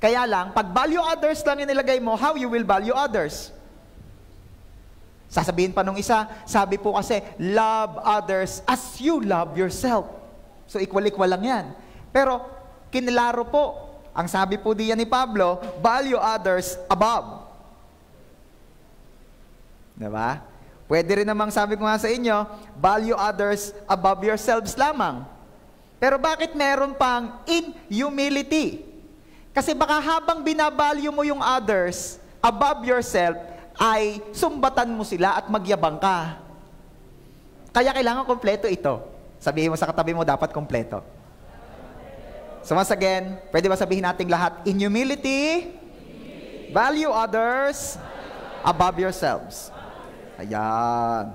Kaya lang, pag value others lang inilagay mo, how you will value others? Sasabihin pa nung isa, sabi po kasi, love others as you love yourself. So equal-equal lang yan. Pero, kinilaro po, ang sabi po diyan ni Pablo, value others above. Diba? Pwede rin namang sabi ko nga sa inyo, value others above yourselves lamang. Pero bakit meron pang in humility? Kasi baka habang binavalue mo yung others above yourself, ay sumbatan mo sila at magyabang ka. Kaya kailangan kompleto ito. Sabihin mo sa katabi mo, dapat kompleto. So once again, pwede ba sabihin nating lahat? In humility, value others above yourselves. Ayan.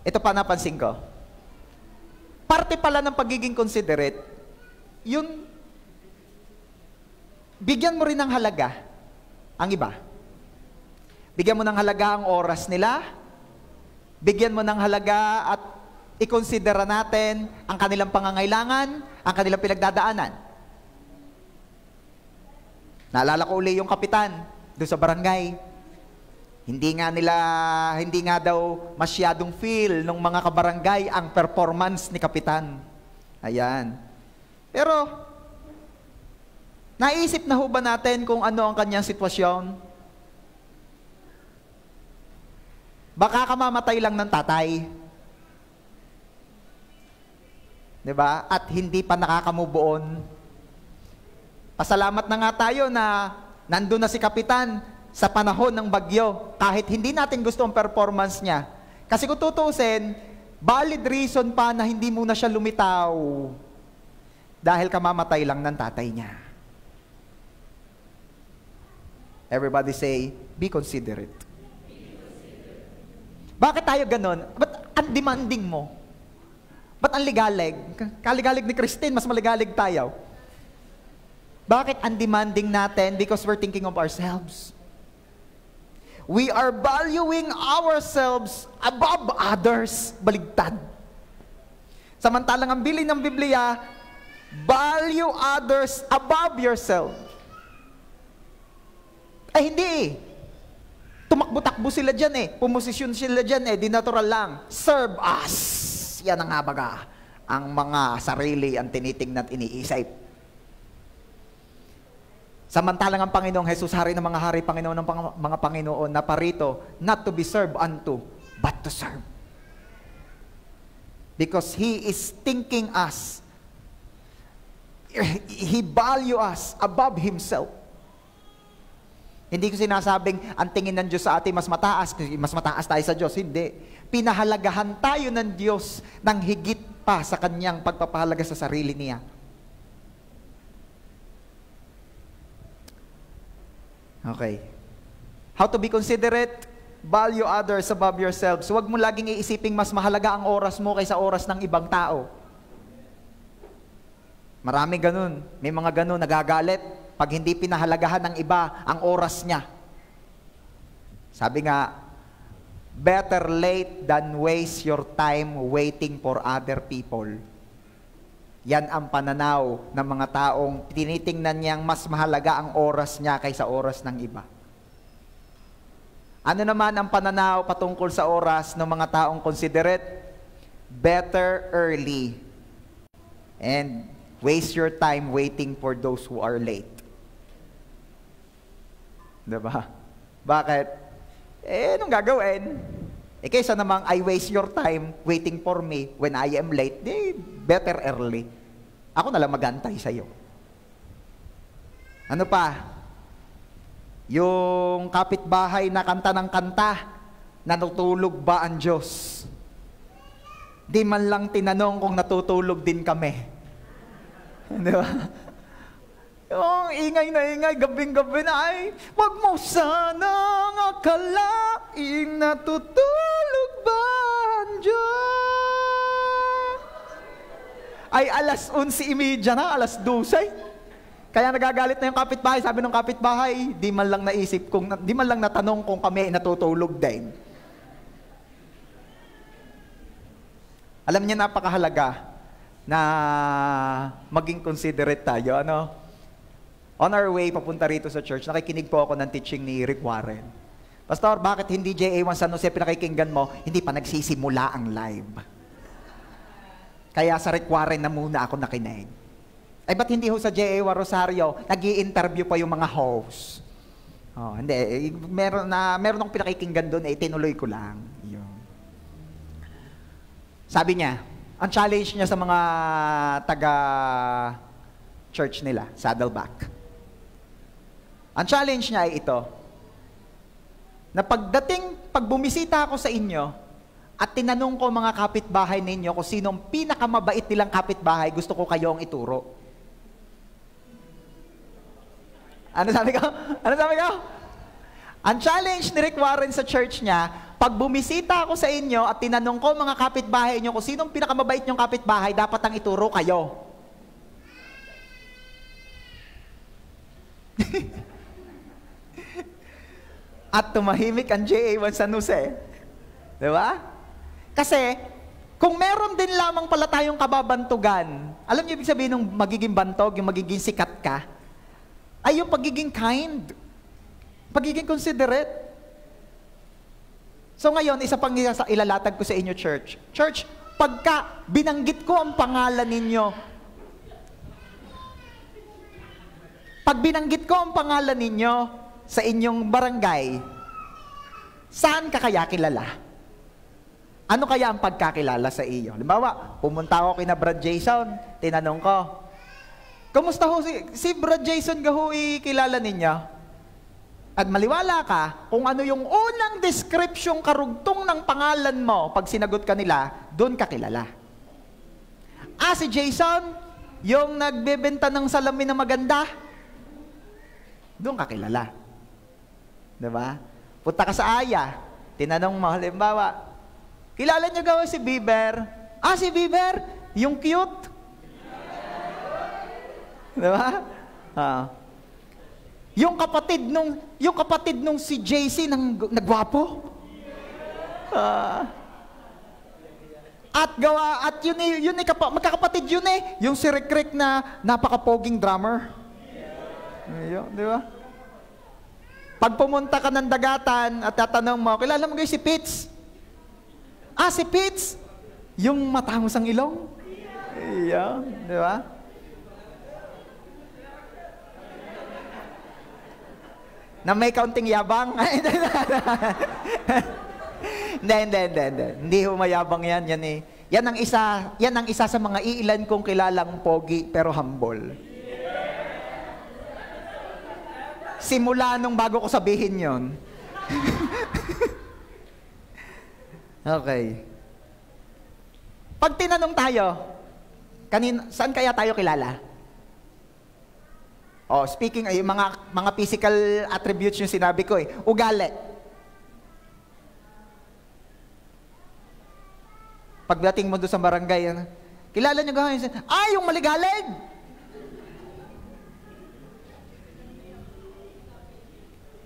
Ito pa napansin ko. Parte pala ng pagiging considerate, yung bigyan mo rin ng halaga ang iba. Bigyan mo ng halaga ang oras nila. Bigyan mo ng halaga at ikonsidera natin ang kanilang pangangailangan, ang kanilang pinagdadaanan. Naalala ko uli yung kapitan doon sa barangay. Hindi nga daw masyadong feel ng mga kabarangay ang performance ni kapitan. Ayan. Pero, naisip na ho ba natin kung ano ang kanyang sitwasyon? Baka kamamatay lang ng tatay. Diba? At hindi pa nakaka-move on. Pasalamat na nga tayo na nandun na si kapitan sa panahon ng bagyo. Kahit hindi natin gusto ang performance niya. Kasi kung tutusin, valid reason pa na hindi muna siya lumitaw. Dahil kamamatay lang ng tatay niya. Everybody say, be considerate. Bakit tayo ganon? Ba't ang demanding mo? Ba't ang ligalig? Kaligalig ni Christine, mas maligalig tayo. Bakit ang demanding natin? Because we're thinking of ourselves. We are valuing ourselves above others. Baligtad. Samantalang ang bilin ng Biblia, value others above yourself. Ay hindi. Tumakbo-takbo sila dyan Pumosisyon sila dyan Di natural lang. Serve us. Yan ang nga baga. Ang mga sarili ang tinitingnan at iniisip. Samantalang ang Panginoong Jesus, Hari ng mga hari, Panginoon ng mga Panginoon, na parito, not to be served unto, but to serve. Because He is thinking us. He value us above Himself. Hindi ko sinasabing ang tingin ng Diyos sa atin mas mataas tayo sa Diyos. Hindi. Pinahalagahan tayo ng Diyos ng higit pa sa Kanyang pagpapahalaga sa sarili niya. Okay. How to be considerate? Value others above yourselves. Huwag mo laging iisiping mas mahalaga ang oras mo kaysa oras ng ibang tao. Marami ganun. May mga ganun, nagagalit pag hindi pinahalagahan ng iba ang oras niya. Sabi nga, better late than waste your time waiting for other people. Yan ang pananaw ng mga taong tinitingnan niyang mas mahalaga ang oras niya kaysa oras ng iba. Ano naman ang pananaw patungkol sa oras ng mga taong considerate? Better early and waste your time waiting for those who are late. Diba? Bakit? Anong gagawin? Kaysa namang I waste your time waiting for me when I am late, better early. Ako na lang magantay sa'yo. Ano pa? Yung kapitbahay na kanta ng kanta, natutulog ba ang Diyos? Di man lang tinanong kung natutulog din kami. Di ba? Yung ingay na ingay, gabing-gabi na ay, wag mo sanang akalaing natutulog ba ang Diyos? Ay alas 11:30 na, alas 12. Kaya nagagalit na yung kapitbahay. Sabi ng kapitbahay, di man lang natanong kung kami natutulog din. Alam niya, napakahalaga na maging considerate tayo. On our way, papunta rito sa church, nakikinig po ako ng teaching ni Rick Warren. Pastor, bakit hindi JA1 San Jose pinakikinggan mo? Hindi pa nagsisimula ang live. Kaya sa Rick Warren na muna ako nakinig. Ay, ba't hindi ho sa JA1 Rosario, nag-i-interview pa yung mga host? Oh, hindi. Meron akong pinakikinggan doon, tinuloy ko lang. Yun. Sabi niya, ang challenge niya sa mga taga-church nila, Saddleback. Ang challenge niya ay ito, na pag bumisita ako sa inyo, at tinanong ko mga kapitbahay ninyo kung sinong pinakamabait nilang kapitbahay, gusto ko kayong ituro. Ano sabi ko? Ano sabi ko? Ang challenge ni Rick Warren sa church niya, pag bumisita ako sa inyo at tinanong ko mga kapitbahay niyo kung sinong pinakamabait niyong kapitbahay, dapat ang ituro kayo. At tumahimik ang JA1 San Jose. Diba? Kasi, kung meron din lamang pala tayong kababantugan, alam niyo ibig sabihin ng magiging bantog, yung magiging sikat ka, ay yung pagiging kind, pagiging considerate. So ngayon, isa pang ilalatag ko sa inyo, church. Church, pagka binanggit ko ang pangalan ninyo, pag binanggit ko ang pangalan ninyo sa inyong barangay, saan ka kaya kilala? Ano kaya ang pagkakilala sa iyo? Halimbawa, pumunta ako kina Brad Jason, tinanong ko, kumusta ho si Brad Jason gaho kilala ninyo? At maliwala ka kung ano yung unang description karugtong ng pangalan mo, pag sinagot ka nila, doon ka kilala. Ah, si Jason, yung nagbebenta ng salamin na maganda, doon ka kilala. Diba? Punta ka sa Aya, tinanong mo, halimbawa, kilala niyo gawa si Bieber? Ah, si Bieber? Yung cute? Diba? Yung kapatid nung si JC nagwapo? At yun magkakapatid yun yung si Rick na napaka-poging drummer. Ayun, di ba? Pag pumunta ka ng dagatan at tatanong mo, kilala mo kayo si Pitts? Ah, si Pitts? Yung matangos ang ilong? Ayun, di ba? Na may kaunting yabang? Hindi. Hindi humayabang yan. Yan ang isa sa mga iilan kong kilalang pogi pero humble. Simula nung bago ko sabihin yon. Okay. Pag tinanong tayo, saan kaya tayo kilala? Oh, speaking ay mga physical attributes yung sinabi ko ugali. Pagdating mo doon sa barangay, kilala niyo gawin, yung maligalig.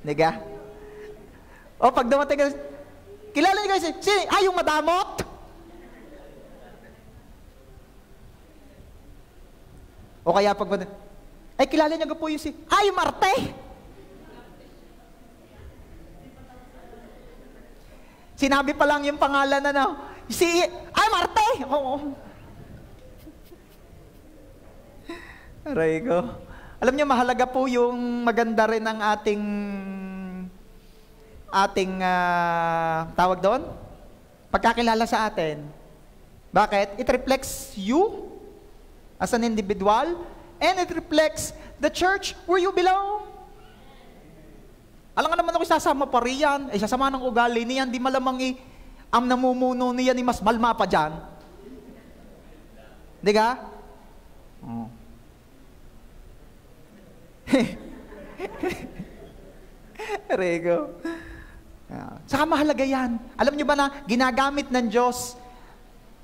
Diga? O pag dumating ka, kilala niyo kasi, yung madamot? O kaya pag, kilala niyo po yung yung Marte? Sinabi pa lang yung pangalan Marte! Oo. Aray ko. Alam niyo, mahalaga po yung maganda rin ang ating tawag doon? Pagkakilala sa atin. Bakit? It reflects you as an individual and it reflects the church where you belong. Alam nga naman ako sasama pa riyan. Sasama ng ugali niyan. Di malamang ang namumuno niyan mas malma pa dyan. Di ka? Oh. Rego. Saka mahalaga yan. Alam nyo ba na ginagamit ng Diyos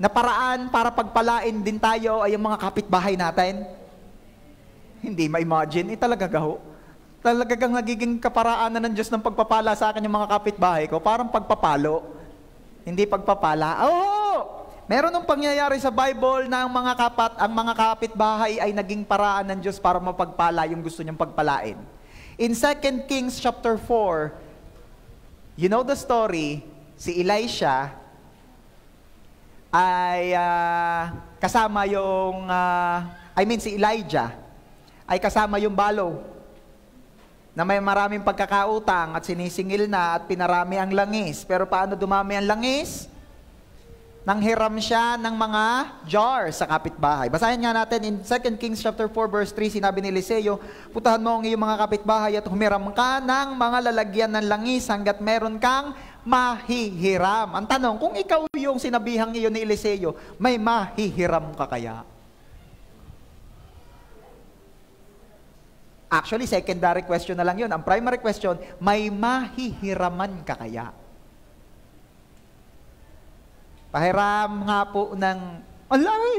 na paraan para pagpalain din tayo ay yung mga kapitbahay natin? Hindi ma-imagine. Talaga gaho. Talaga kang nagiging kaparaanan ng Diyos ng pagpapala sa akin yung mga kapitbahay ko. Parang pagpapalo. Hindi pagpapala. Meron ng pangyayari sa Bible na ang mga kapitbahay ay naging paraan ng Diyos para mapagpala yung gusto niyang pagpalain. In 2 Kings chapter 4, you know the story, si Elisha ay kasama yung, si Elijah ay kasama yung balo na may maraming pagkakautang at sinisingil na at pinarami ang langis. Pero paano dumami ang langis? Nanghiram siya ng mga jar sa kapitbahay. Basahin nga natin in 2 Kings chapter 4 verse 3, sinabi ni Eliseo, putahan mo ang iyong mga kapitbahay at humiram ka ng mga lalagyan ng langis hanggat meron kang mahihiram. Ang tanong, kung ikaw yung sinabihang iyon ni Eliseo, may mahihiram ka kaya? Actually, secondary question na lang yun. Ang primary question, may mahihiraman ka kaya? Pahiram nga po ng,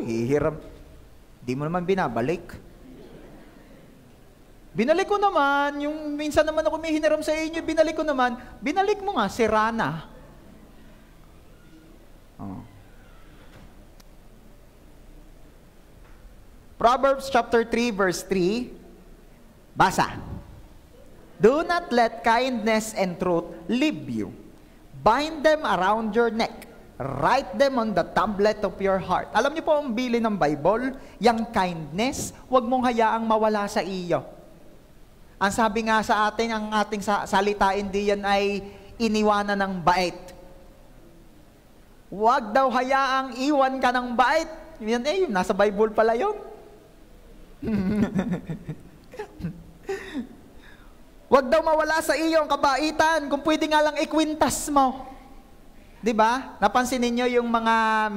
hihiram. Di mo naman binabalik. Binalik ko naman, yung minsan naman ako may hiniram sa inyo, binalik ko naman, binalik mo nga, sira na. Oh. Proverbs chapter 3 verse 3, basa. Do not let kindness and truth leave you. Bind them around your neck. Write them on the tablet of your heart. Alam niyo po ang bili ng Bible, yung kindness, huwag mong hayaang mawala sa iyo. Ang sabi nga sa atin, ang ating salitain diyan ay iniwanan ng bait. Huwag daw hayaang iwan ka ng bait. Yan nasa Bible pala yun. Huwag daw mawala sa iyo ang kabaitan, kung pwede nga lang ikwintas mo. 'Di ba? Napansin niyo yung mga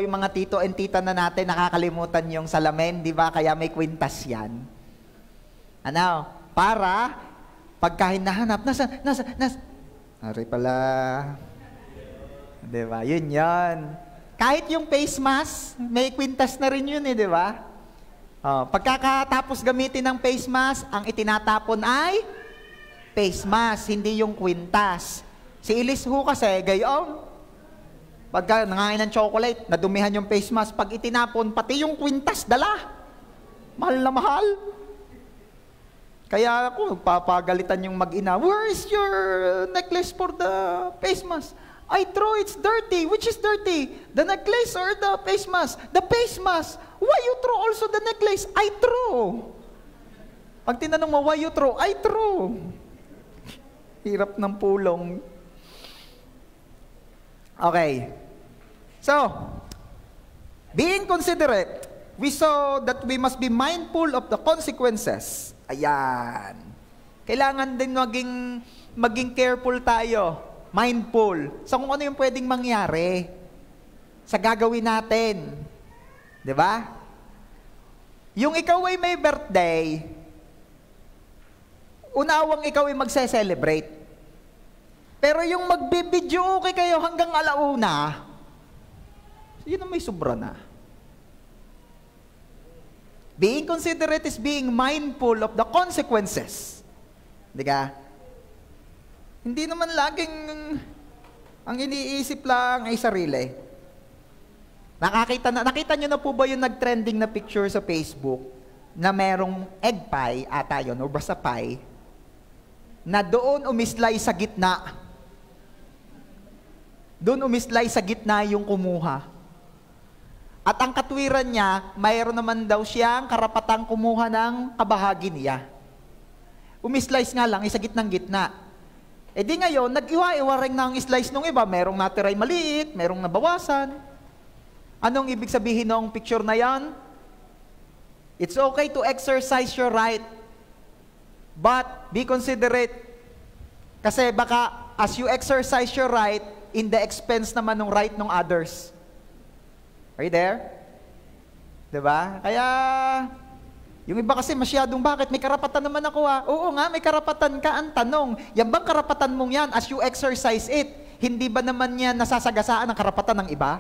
yung mga tito and tita na natin nakakalimutan yung salamin, 'di ba? Kaya may kwintas 'yan. Ano? Para pagka hinahanap, nasa Ari pala. 'Di ba? Yun 'yan. Kahit yung face mask, may kwintas na rin yun 'di ba? Pagkakatapos gamitin ng face mask, ang itinatapon ay face mask, hindi yung kwintas. Si Elise ho kasi, gayon. Pagka nangain ng chocolate, nadumihan yung face mask, pag itinapon, pati yung kwintas, dala. Mahal na mahal. Kaya ako, papagalitan yung mag-ina, where is your necklace for the face mask? I throw, it's dirty. Which is dirty? The necklace or the face mask? The face mask. Why you throw also the necklace? I throw. Pag tinanong mo, why you throw? I throw. Hirap ng pulong. Okay. So, being considerate, we saw that we must be mindful of the consequences. Ayan. Kailangan din maging careful tayo. Mindful. Sa kung ano yung pwedeng mangyari sa gagawin natin. 'Di ba? Yung ikaw ay may birthday, unawang ikaw ay magse-celebrate. Pero yung magbibidyo okay kayo hanggang alauna, yun ang may sobra na. Being considerate is being mindful of the consequences. Hindi ka? Hindi naman laging ang iniisip lang ay sarili. Nakita nyo na po ba yung nag-trending na picture sa Facebook na merong egg pie, ata yun, o basta pie, na doon umislay sa gitna. Doon umislay sa gitna yung kumuha. At ang katwiran niya, mayroon naman daw siyang karapatang kumuha ng kabahagi niya. Umislice nga lang, sa gitnang-gitna. E di ngayon, nag-iwa-iwa rin ng slice nung iba. Merong natiray maliit, merong nabawasan. Anong ibig sabihin ng picture na yan? It's okay to exercise your right, but be considerate. Kasi baka as you exercise your right, in the expense naman ng right ng others. Are you there? Diba? Kaya, yung iba kasi masyadong, bakit? May karapatan naman ako Oo nga, may karapatan ka. Ang tanong, yan bang karapatan mong yan as you exercise it? Hindi ba naman yan nasasagasaan ang karapatan ng iba?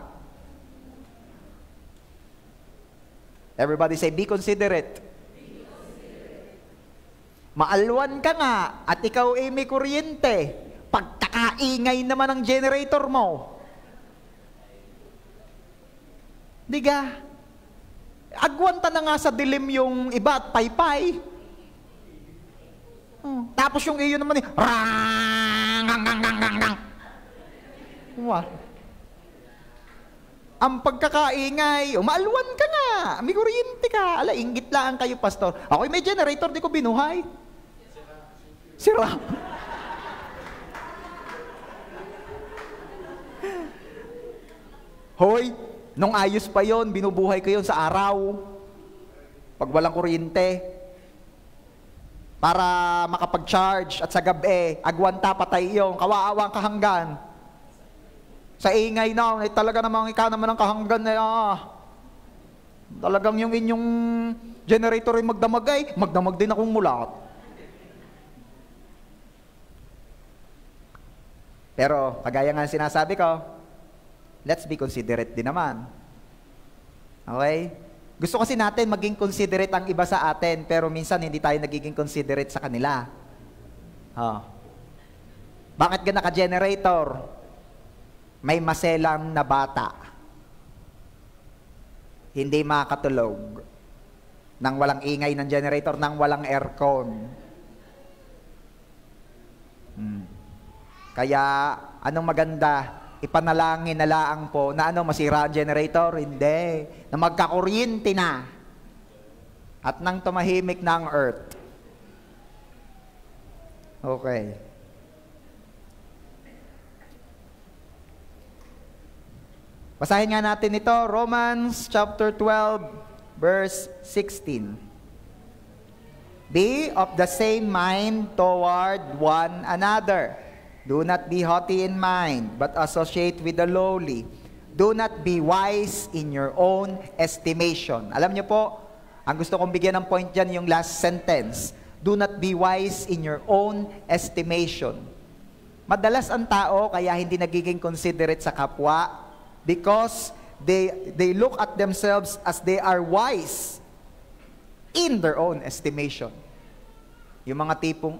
Everybody say, be considerate. Maalwan ka nga at ikaw ay may kuryente. Pagkakaingay naman ang generator mo. Di ga? Agwanta na nga sa dilim yung iba at paypay. Tapos yung iyo naman ang pagkakaingay, umaalwan ka nga, may kuryente ka, ala, inggit lang kayo, pastor. Ako'y may generator, di ko binuhay. Sira. Hoy, nung ayos pa yon, binubuhay ko yon sa araw. Pag walang kuryente, para makapag-charge at sa gabi, agwanta patay yung kawaawang kahanggan. Sa ingay na, talaga namang ika naman ang kahanggan na talagang yung inyong generator ay magdamag din akong mulat. Pero, kagaya nga sinasabi ko, let's be considerate din naman. Okay? Gusto kasi natin maging considerate ang iba sa atin, pero minsan hindi tayo nagiging considerate sa kanila. Bakit ka naka-generator? May maselang na bata. Hindi makatulog nang walang ingay ng generator, nang walang aircon. Kaya, anong maganda? Ipanalangin na laang po na masira ang generator? Hindi. Na magkakuryente na. At nang tumahimik na ang earth. Okay. Basahin nga natin ito, Romans chapter 12, verse 16. Be of the same mind toward one another. Do not be haughty in mind, but associate with the lowly. Do not be wise in your own estimation. Alam niyo po, ang gusto kong bigyan ng point dyan, yung last sentence. Do not be wise in your own estimation. Madalas ang tao kaya hindi nagiging considerate sa kapwa because they look at themselves as they are wise in their own estimation. Yung mga tipong,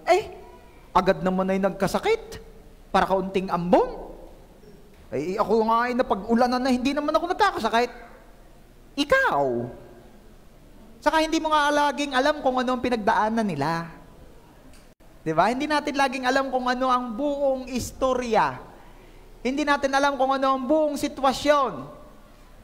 agad naman ay nagkasakit para kaunting ambon. Ako nga ay napag-ulanan na hindi naman ako nagkakasakit. Ikaw. Saka hindi mo nga laging alam kung ano ang pinagdaanan nila. Diba? Hindi natin laging alam kung ano ang buong istorya. Hindi natin alam kung ano ang buong sitwasyon.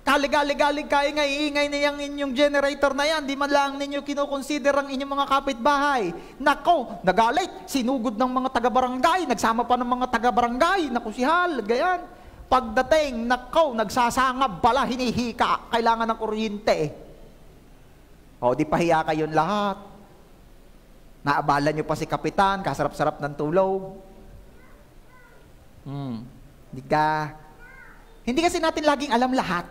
Kaligalig-galig kayo nga, iingay na yung inyong generator na yan. Di man lang ninyo kinukonsider ang inyong mga kapitbahay. Nako, nagalit, sinugod ng mga taga-barangay, nagsama pa ng mga taga-barangay, naku si Hal, gayan. Pagdating, nako, nagsasangab pala, hinihika, kailangan ng kuryente. O, di pahiya kayong lahat. Naabala nyo pa si Kapitan, kasarap-sarap ng tulog. Hindi kasi natin laging alam lahat.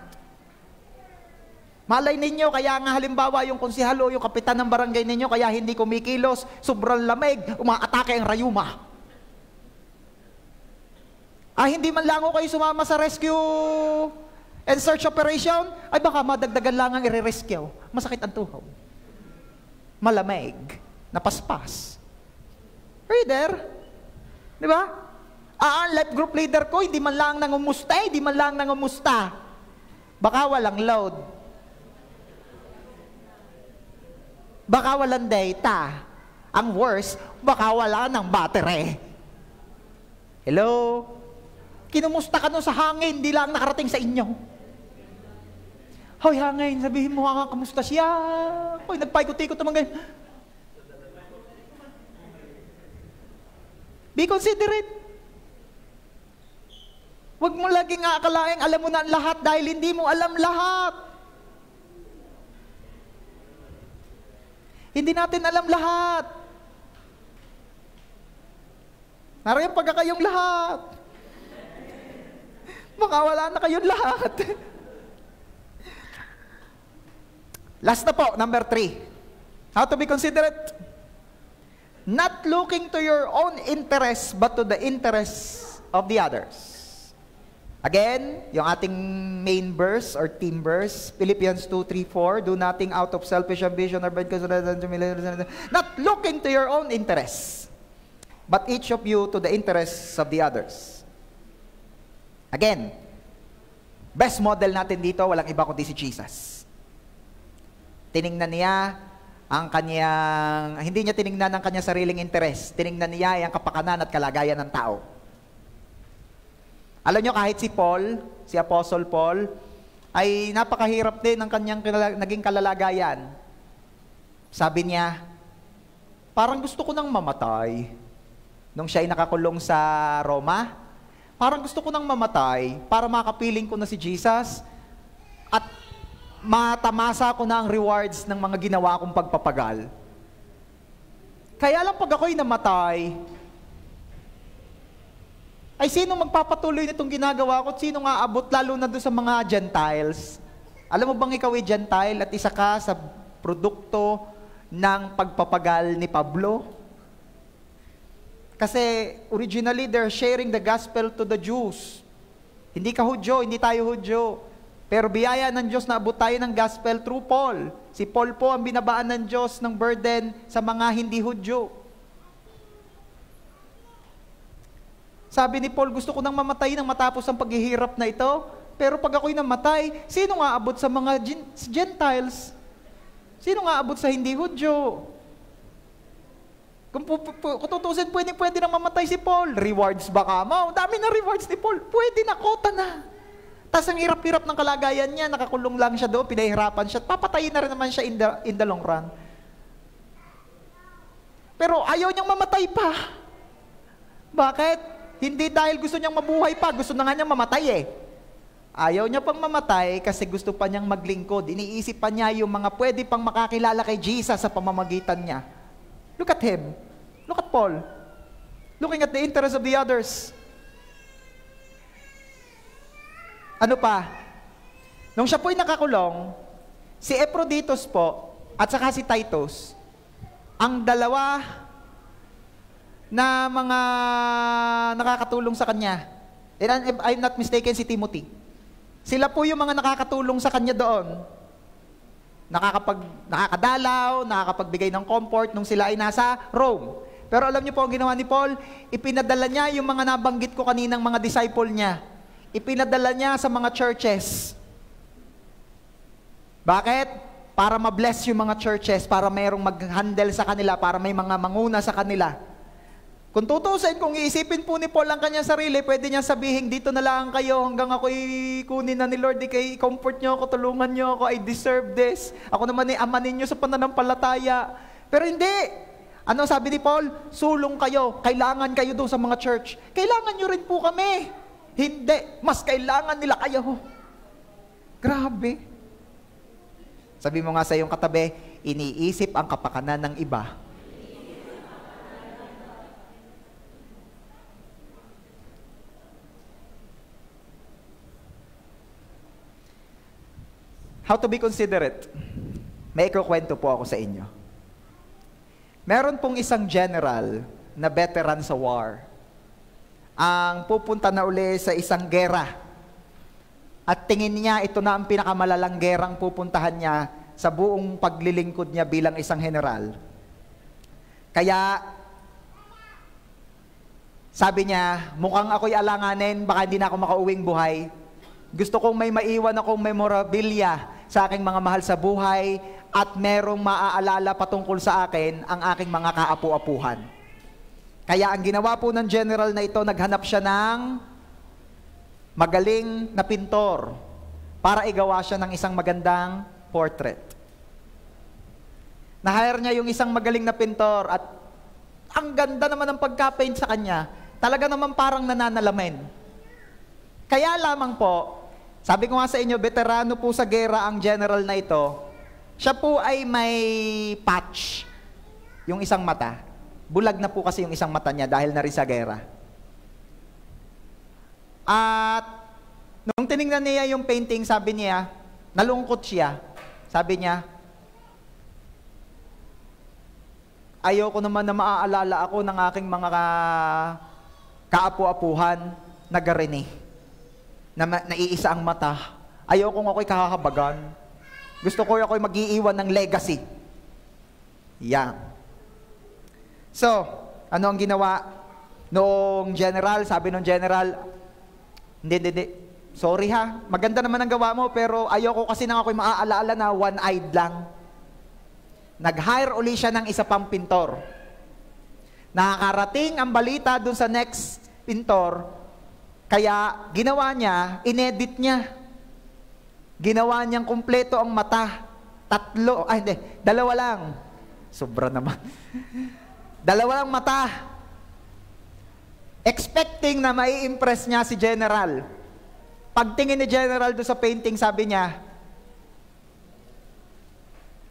Malay ninyo, kaya nga halimbawa yung konsehalo, yung kapitan ng barangay ninyo, kaya hindi kumikilos, sobrang lamig, umaatake ang rayuma. Hindi man lang kayo sumama sa rescue and search operation, ay baka madagdagan lang ang i-rescue. Masakit ang tuhod. Malamig, napaspas. Reader? Di ba? Ang life group leader ko, hindi man lang nangumusta, hindi man lang nangumusta. Baka walang load. Baka walang data. Ang worst, baka wala ng battery. Hello? Kinumusta ka nun sa hangin, hindi lang nakarating sa inyo. Hoy, hangin, sabihin mo nga, kamusta siya? Hoy, nagpaikot-ikot naman ganyan. Be considerate. Huwag mo laging aakalaing alam mo na ang lahat dahil hindi mo alam lahat. Hindi natin alam lahat. Nariyan pagka kayong lahat. Baka wala na kayong lahat. Last na po, number 3. How to be considerate? Not looking to your own interests but to the interests of the others. Again, yung ating main verse or theme verse, Philippians 2:3-4, do nothing out of selfish ambition or bad not looking to your own interests, but each of you to the interests of the others. Again, Best model natin dito, walang iba kundi si Jesus. Tiningnan niya ang kanyang, hindi niya tiningnan ang kanyang sariling interes. Tiningnan niya ang kapakanan at kalagayan ng tao. Alam niyo, kahit si Paul, si Apostle Paul, ay napakahirap din ang kanyang naging kalalagayan. Sabi niya, parang gusto ko nang mamatay. Nung siya ay nakakulong sa Roma, parang gusto ko nang mamatay para makapiling ko na si Jesus at matamasa ko na ang rewards ng mga ginawa kong pagpapagal. Kaya lang pag ako'y namatay, ay sino magpapatuloy nitong ginagawa ko at sino nga abot lalo na doon sa mga Gentiles? Alam mo bang ikaw ay Gentile at isa ka sa produkto ng pagpapagal ni Pablo? Kasi originally they're sharing the gospel to the Jews. Hindi ka Hudyo, hindi tayo Hudyo. Pero biyaya ng Diyos na abot tayo ng gospel through Paul. Si Paul po ang binabaan ng Diyos ng burden sa mga hindi Hudyo. Sabi ni Paul, gusto ko nang mamatay nang matapos ang paghihirap na ito. Pero pag ako'y namatay, sino nga abot sa mga Gentiles? Sino nga abot sa hindi Hudyo? Kung tutusin, pwede nang mamatay si Paul. Rewards baka mo. Dami na rewards ni Paul. Pwede na, kota na. Tapos ang hirap-hirap ng kalagayan niya, nakakulong lang siya doon, pinahirapan siya. Papatayin na rin naman siya in the long run. Pero ayaw niyang mamatay pa. Bakit? Hindi dahil gusto niyang mabuhay pa, gusto na nga niyang mamatay eh. Ayaw niya pang mamatay kasi gusto pa niyang maglingkod. Iniisip pa niya yung mga pwede pang makakilala kay Jesus sa pamamagitan niya. Look at him. Look at Paul. Looking at the interest of the others. Ano pa? Nung siya po'y nakakulong, si Epaphroditus po at saka si Titus, ang dalawa na mga nakakatulong sa kanya. And if I'm not mistaken, si Timothy. Sila po yung mga nakakatulong sa kanya doon. Nakakadalaw, nakakapagbigay ng comfort nung sila ay nasa Rome. Pero alam niyo po ang ginawa ni Paul, ipinadala niya yung mga nabanggit ko kaninang mga disciple niya. Ipinadala niya sa mga churches. Bakit? Para ma-bless yung mga churches, para mayroong mag-handle sa kanila, para may mga manguna sa kanila. Kung tutusin, kung iisipin po ni Paul ang kanyang sarili, pwede niya sabihin, dito na lang kayo hanggang ako'y kunin na ni Lord, comfort niyo ako, tulungan niyo ako, I deserve this. Ako naman ay ama ninyo sa pananampalataya. Pero hindi. Ano sabi ni Paul? Sulong kayo, kailangan kayo doon sa mga church. Kailangan niyo rin po kami. Hindi, mas kailangan nila kayo. Grabe. Sabi mo nga sa iyong katabi, iniisip ang kapakanan ng iba. How to be considerate? May ikukwento po ako sa inyo. Meron pong isang general na veteran sa war. Ang pupunta na uli sa isang gera. At tingin niya, ito na ang pinakamalalang gerang pupuntahan niya sa buong paglilingkod niya bilang isang general. Kaya, sabi niya, mukhang ako'y alanganin, baka hindi na ako makauwing buhay. Gusto kong may maiwan akong memorabilia sa aking mga mahal sa buhay at merong maaalala patungkol sa akin ang aking mga kaapu-apuhan. Kaya ang ginawa po ng general na ito, naghanap siya ng magaling na pintor para igawa siya ng isang magandang portrait. Na-hire niya yung isang magaling na pintor at ang ganda naman ng pagka-paint sa kanya. Talaga naman parang nananalamin. Kaya lamang po, sabi ko nga sa inyo, veterano po sa gera ang general na ito. Siya po ay may patch, yung isang mata. Bulag na po kasi yung isang mata niya dahil na rin sa gera. At nung tinignan niya yung painting, sabi niya, nalungkot siya. Sabi niya, ayoko naman na maaalala ako ng aking mga kaapu-apuhan na garini. Na naiisa ang mata. Ayoko kung ako'y kakahabagan. Gusto ko ako'y mag-iiwan ng legacy. Yan. So, ano ang ginawa noong general? Sabi nung general, hindi. Sorry ha, maganda naman ang gawa mo, pero ayoko kasi nang ako'y maaalaala na one-eyed lang. Nag-hire uli siya ng isa pang pintor. Nakakarating ang balita dun sa next pintor, kaya ginawa niya, inedit niya. Ginawa niyang kumpleto ang mata. Dalawa lang. Sobra naman. Dalawa lang mata. Expecting na mai-impress niya si General. Pagtingin ni General doon sa painting, sabi niya,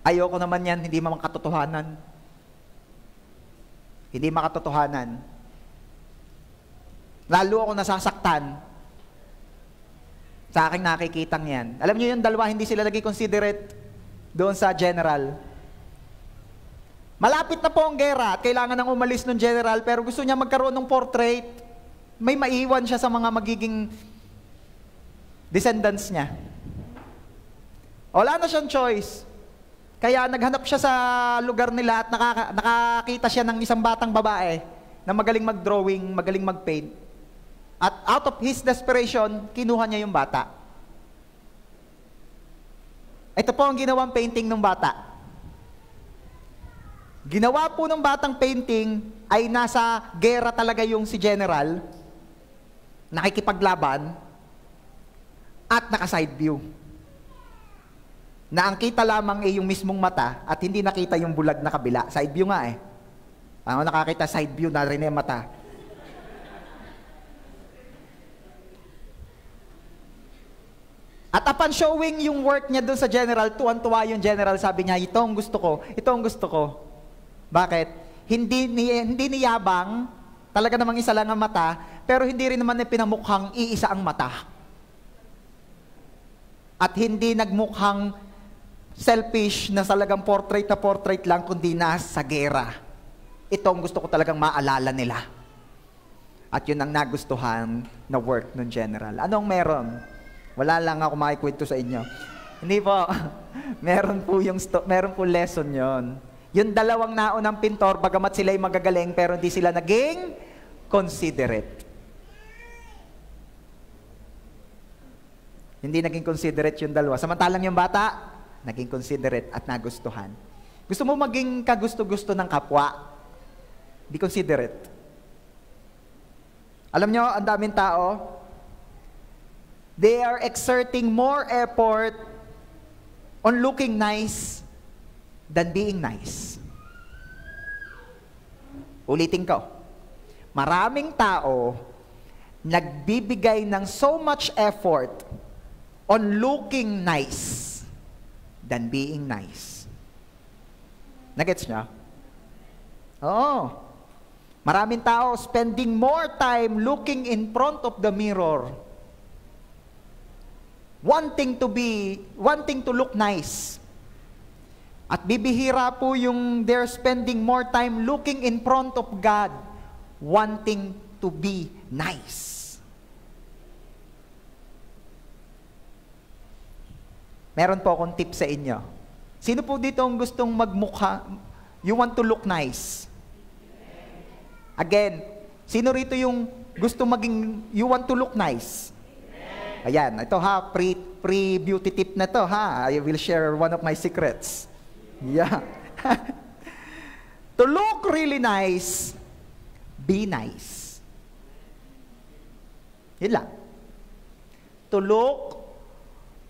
ayoko naman yan, hindi makatotohanan. Hindi makatotohanan. Lalo ako nasasaktan sa aking nakikitang yan. Alam niyo yung dalawa, hindi sila naging considerate doon sa General. Malapit na po ang gera at kailangan nang umalis ng General, pero gusto niya magkaroon ng portrait. May maiwan siya sa mga magiging descendants niya. Wala na siyang choice. Kaya naghanap siya sa lugar nila at nakakita siya ng isang batang babae na magaling mag-drawing, magaling mag-paint. At out of his desperation, kinuha niya yung bata. Ito po ang ginawang painting ng bata. Ginawa po ng batang painting ay nasa gera talaga yung si General, nakikipaglaban, at naka-side view. Na ang kita lamang ay yung mismong mata at hindi nakita yung bulag na kabila. Side view nga eh. Ang nakakita side view na rin yung mata. At upon showing yung work niya doon sa General, tuwan-tuwa yung General, sabi niya, ito ang gusto ko, ito ang gusto ko. Bakit? Hindi niyabang, talaga namang isa lang ang mata, pero hindi rin naman pinamukhang iisa ang mata. At hindi nagmukhang selfish na talagang portrait na portrait lang, kundi nasa gera. Ito ang gusto ko talagang maalala nila. At yun ang nagustuhan na work ng General. Anong meron? Wala lang ako makikwento sa inyo. Hindi po. meron po lesson yon. Yung dalawang naunang pintor, bagamat sila'y magagaling, pero hindi sila naging considerate. Hindi naging considerate yung dalawa. Samantalang yung bata, naging considerate at nagustuhan. Gusto mo maging kagusto-gusto ng kapwa? Be considerate. Alam nyo, ang daming tao, they are exerting more effort on looking nice than being nice. Ulitin ko. Maraming tao nagbibigay ng so much effort on looking nice than being nice. Nagets niya? Oo. Maraming tao spending more time looking in front of the mirror, wanting to look nice. At bibihira po yung they're spending more time looking in front of God, wanting to be nice. Meron po akong tip sa inyo. Sino po dito ang gustong magmukha, you want to look nice? Again, sino rito yung gusto maging, you want to look nice? Ayan, ito ha, pre-beauty tip na to ha. I will share one of my secrets. Yeah. To look really nice, be nice. Yun lang. To look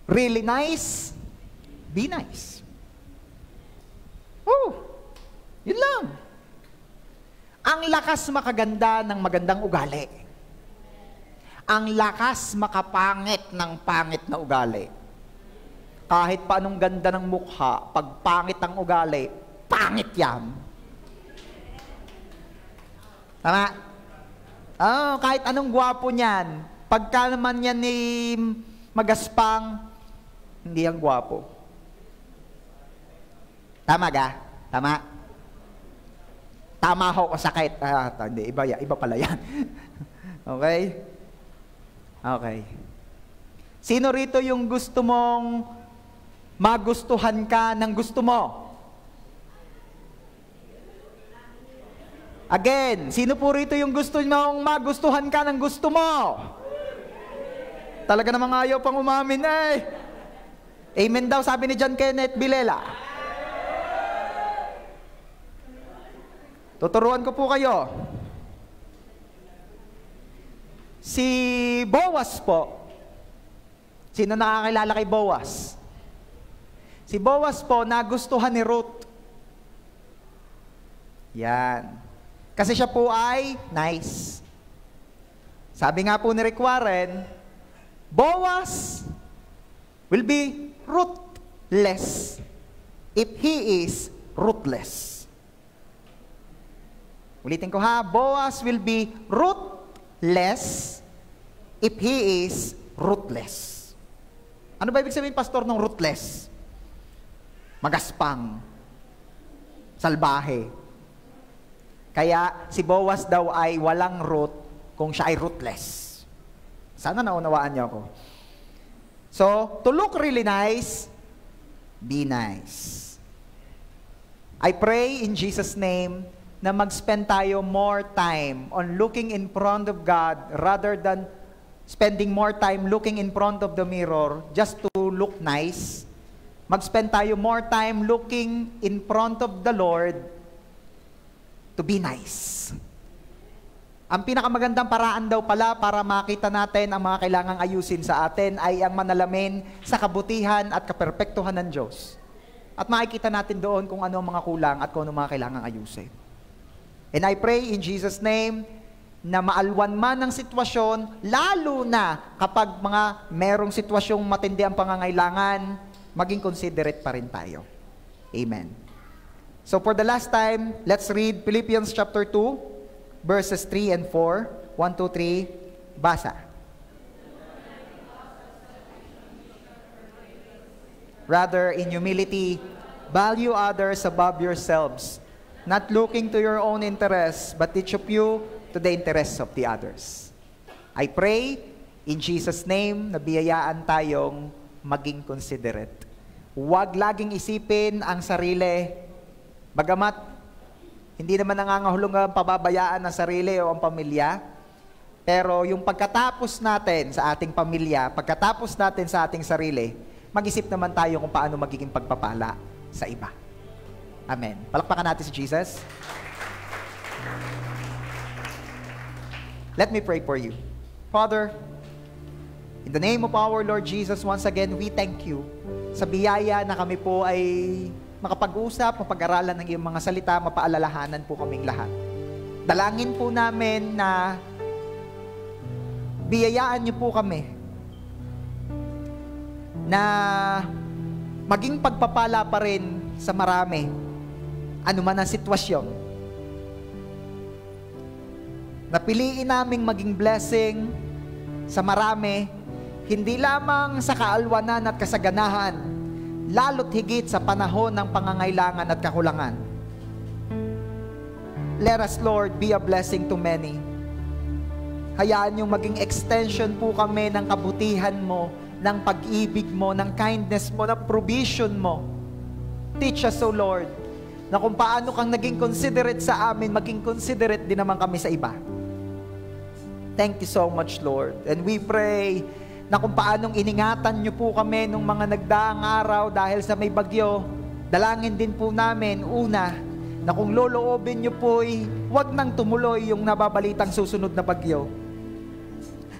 really nice, be nice. Oh, yun lang. Ang lakas makaganda ng magandang ugali. Ang lakas makapangit ng pangit na ugali. Kahit pa anong ganda ng mukha, pag pangit ang ugali, pangit yan. Tama? Oh, kahit anong gwapo niyan, pagka naman yan ni magaspang, hindi ang gwapo. Tama ga? Tama? Tama ho o sakit? Hindi, iba pala yan. Okay? Okay. Sino rito yung gusto mong magustuhan ka ng gusto mo? Again, sino po rito yung gusto mong magustuhan ka ng gusto mo? Talaga namang ayaw pang umamin eh. Amen daw, sabi ni John Kenneth Bilela. Tuturuan ko po kayo. Si Boaz po. Sino nakakilala kay Boaz? Si Boaz po, nagustuhan ni Ruth. Yan. Kasi siya po ay nice. Sabi nga po ni Rick Warren, Boaz will be ruthless if he is ruthless. Ulitin ko ha, Boaz will be ruthless if he is ruthless. Ano ba ibig sabihin, pastor, ng ruthless? Magaspang. Salbahe. Kaya si Boaz daw ay walang root kung siya ay ruthless. Sana naunawaan niyo ako. So, to look really nice, be nice. I pray in Jesus' name na mag-spend tayo more time on looking in front of God rather than spending more time looking in front of the mirror just to look nice. Mag-spend tayo more time looking in front of the Lord to be nice. Ang pinakamagandang paraan daw pala para makita natin ang mga kailangang ayusin sa atin ay ang manalamin sa kabutihan at kaperpektuhan ng Diyos. At makikita natin doon kung ano ang mga kulang at kung ano mga kailangang ayusin. And I pray in Jesus' name na maalwan man ng sitwasyon, lalo na kapag mga merong sitwasyong matindi ang pangangailangan, maging considerate pa rin tayo. Amen. So for the last time, let's read Philippians chapter 2, verses 3 and 4. 1, 2, 3, basa. Rather, in humility, value others above yourselves, not looking to your own interests, but each of you to the interests of the others. I pray in Jesus' name na biyayaan tayong maging considerate. Huwag laging isipin ang sarili. Bagamat hindi naman nangangahulog ang pababayaan ng sarili o ang pamilya, pero yung pagkatapos natin sa ating pamilya, pagkatapos natin sa ating sarili, mag-isip naman tayo kung paano magiging pagpapala sa iba. Amen. Palakpakan natin si Jesus. Let me pray for you. Father, in the name of our Lord Jesus, once again, we thank you sa biyaya na kami po ay makapag-usap, mapag-aralan ng iyong mga salita, mapaalalahanan po kaming lahat. Dalangin po namin na biyayaan niyo po kami na maging pagpapala pa rin sa marami, anuman ang sitwasyon. Napiliin naming maging blessing sa marami, hindi lamang sa kaalwanan at kasaganahan, lalo't higit sa panahon ng pangangailangan at kakulangan. Let us, Lord, be a blessing to many. Hayaan niyong maging extension po kami ng kabutihan mo, ng pag-ibig mo, ng kindness mo, ng provision mo. Teach us, O Lord, na kung paano kang naging considerate sa amin, maging considerate din naman kami sa iba. Thank you so much, Lord. And we pray na kung paanong iningatan niyo po kami nung mga nagdaang araw dahil sa may bagyo, dalangin din po namin, una, na kung loloobin niyo po'y huwag nang tumuloy yung nababalitang susunod na bagyo.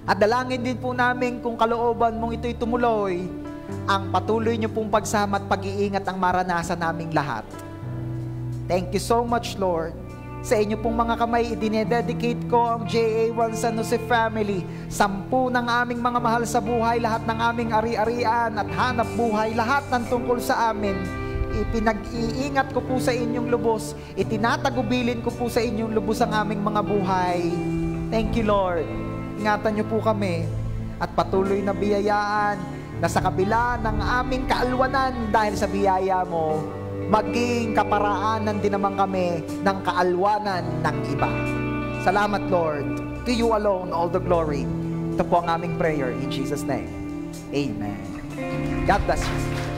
At dalangin din po namin kung kalooban mong ito'y tumuloy, ang patuloy niyo pong pagsama at pag-iingat ang maranasan naming lahat. Thank you so much, Lord. Sa inyo pong mga kamay, idinededicate ko ang JA1 San Jose family. 10 ng aming mga mahal sa buhay, lahat ng aming ari-arian at hanap buhay, lahat ng tungkol sa amin. Ipinag-iingat ko po sa inyong lubos. Itinatagubilin ko po sa inyong lubos ang aming mga buhay. Thank you, Lord. Ingatan niyo po kami at patuloy na biyayaan na sa kabila ng aming kaalwanan dahil sa biyaya mo, maging kaparaanan din naman kami ng kaalwanan ng iba. Salamat, Lord. To you alone, all the glory. Ito po ang aming prayer in Jesus' name. Amen. God bless you.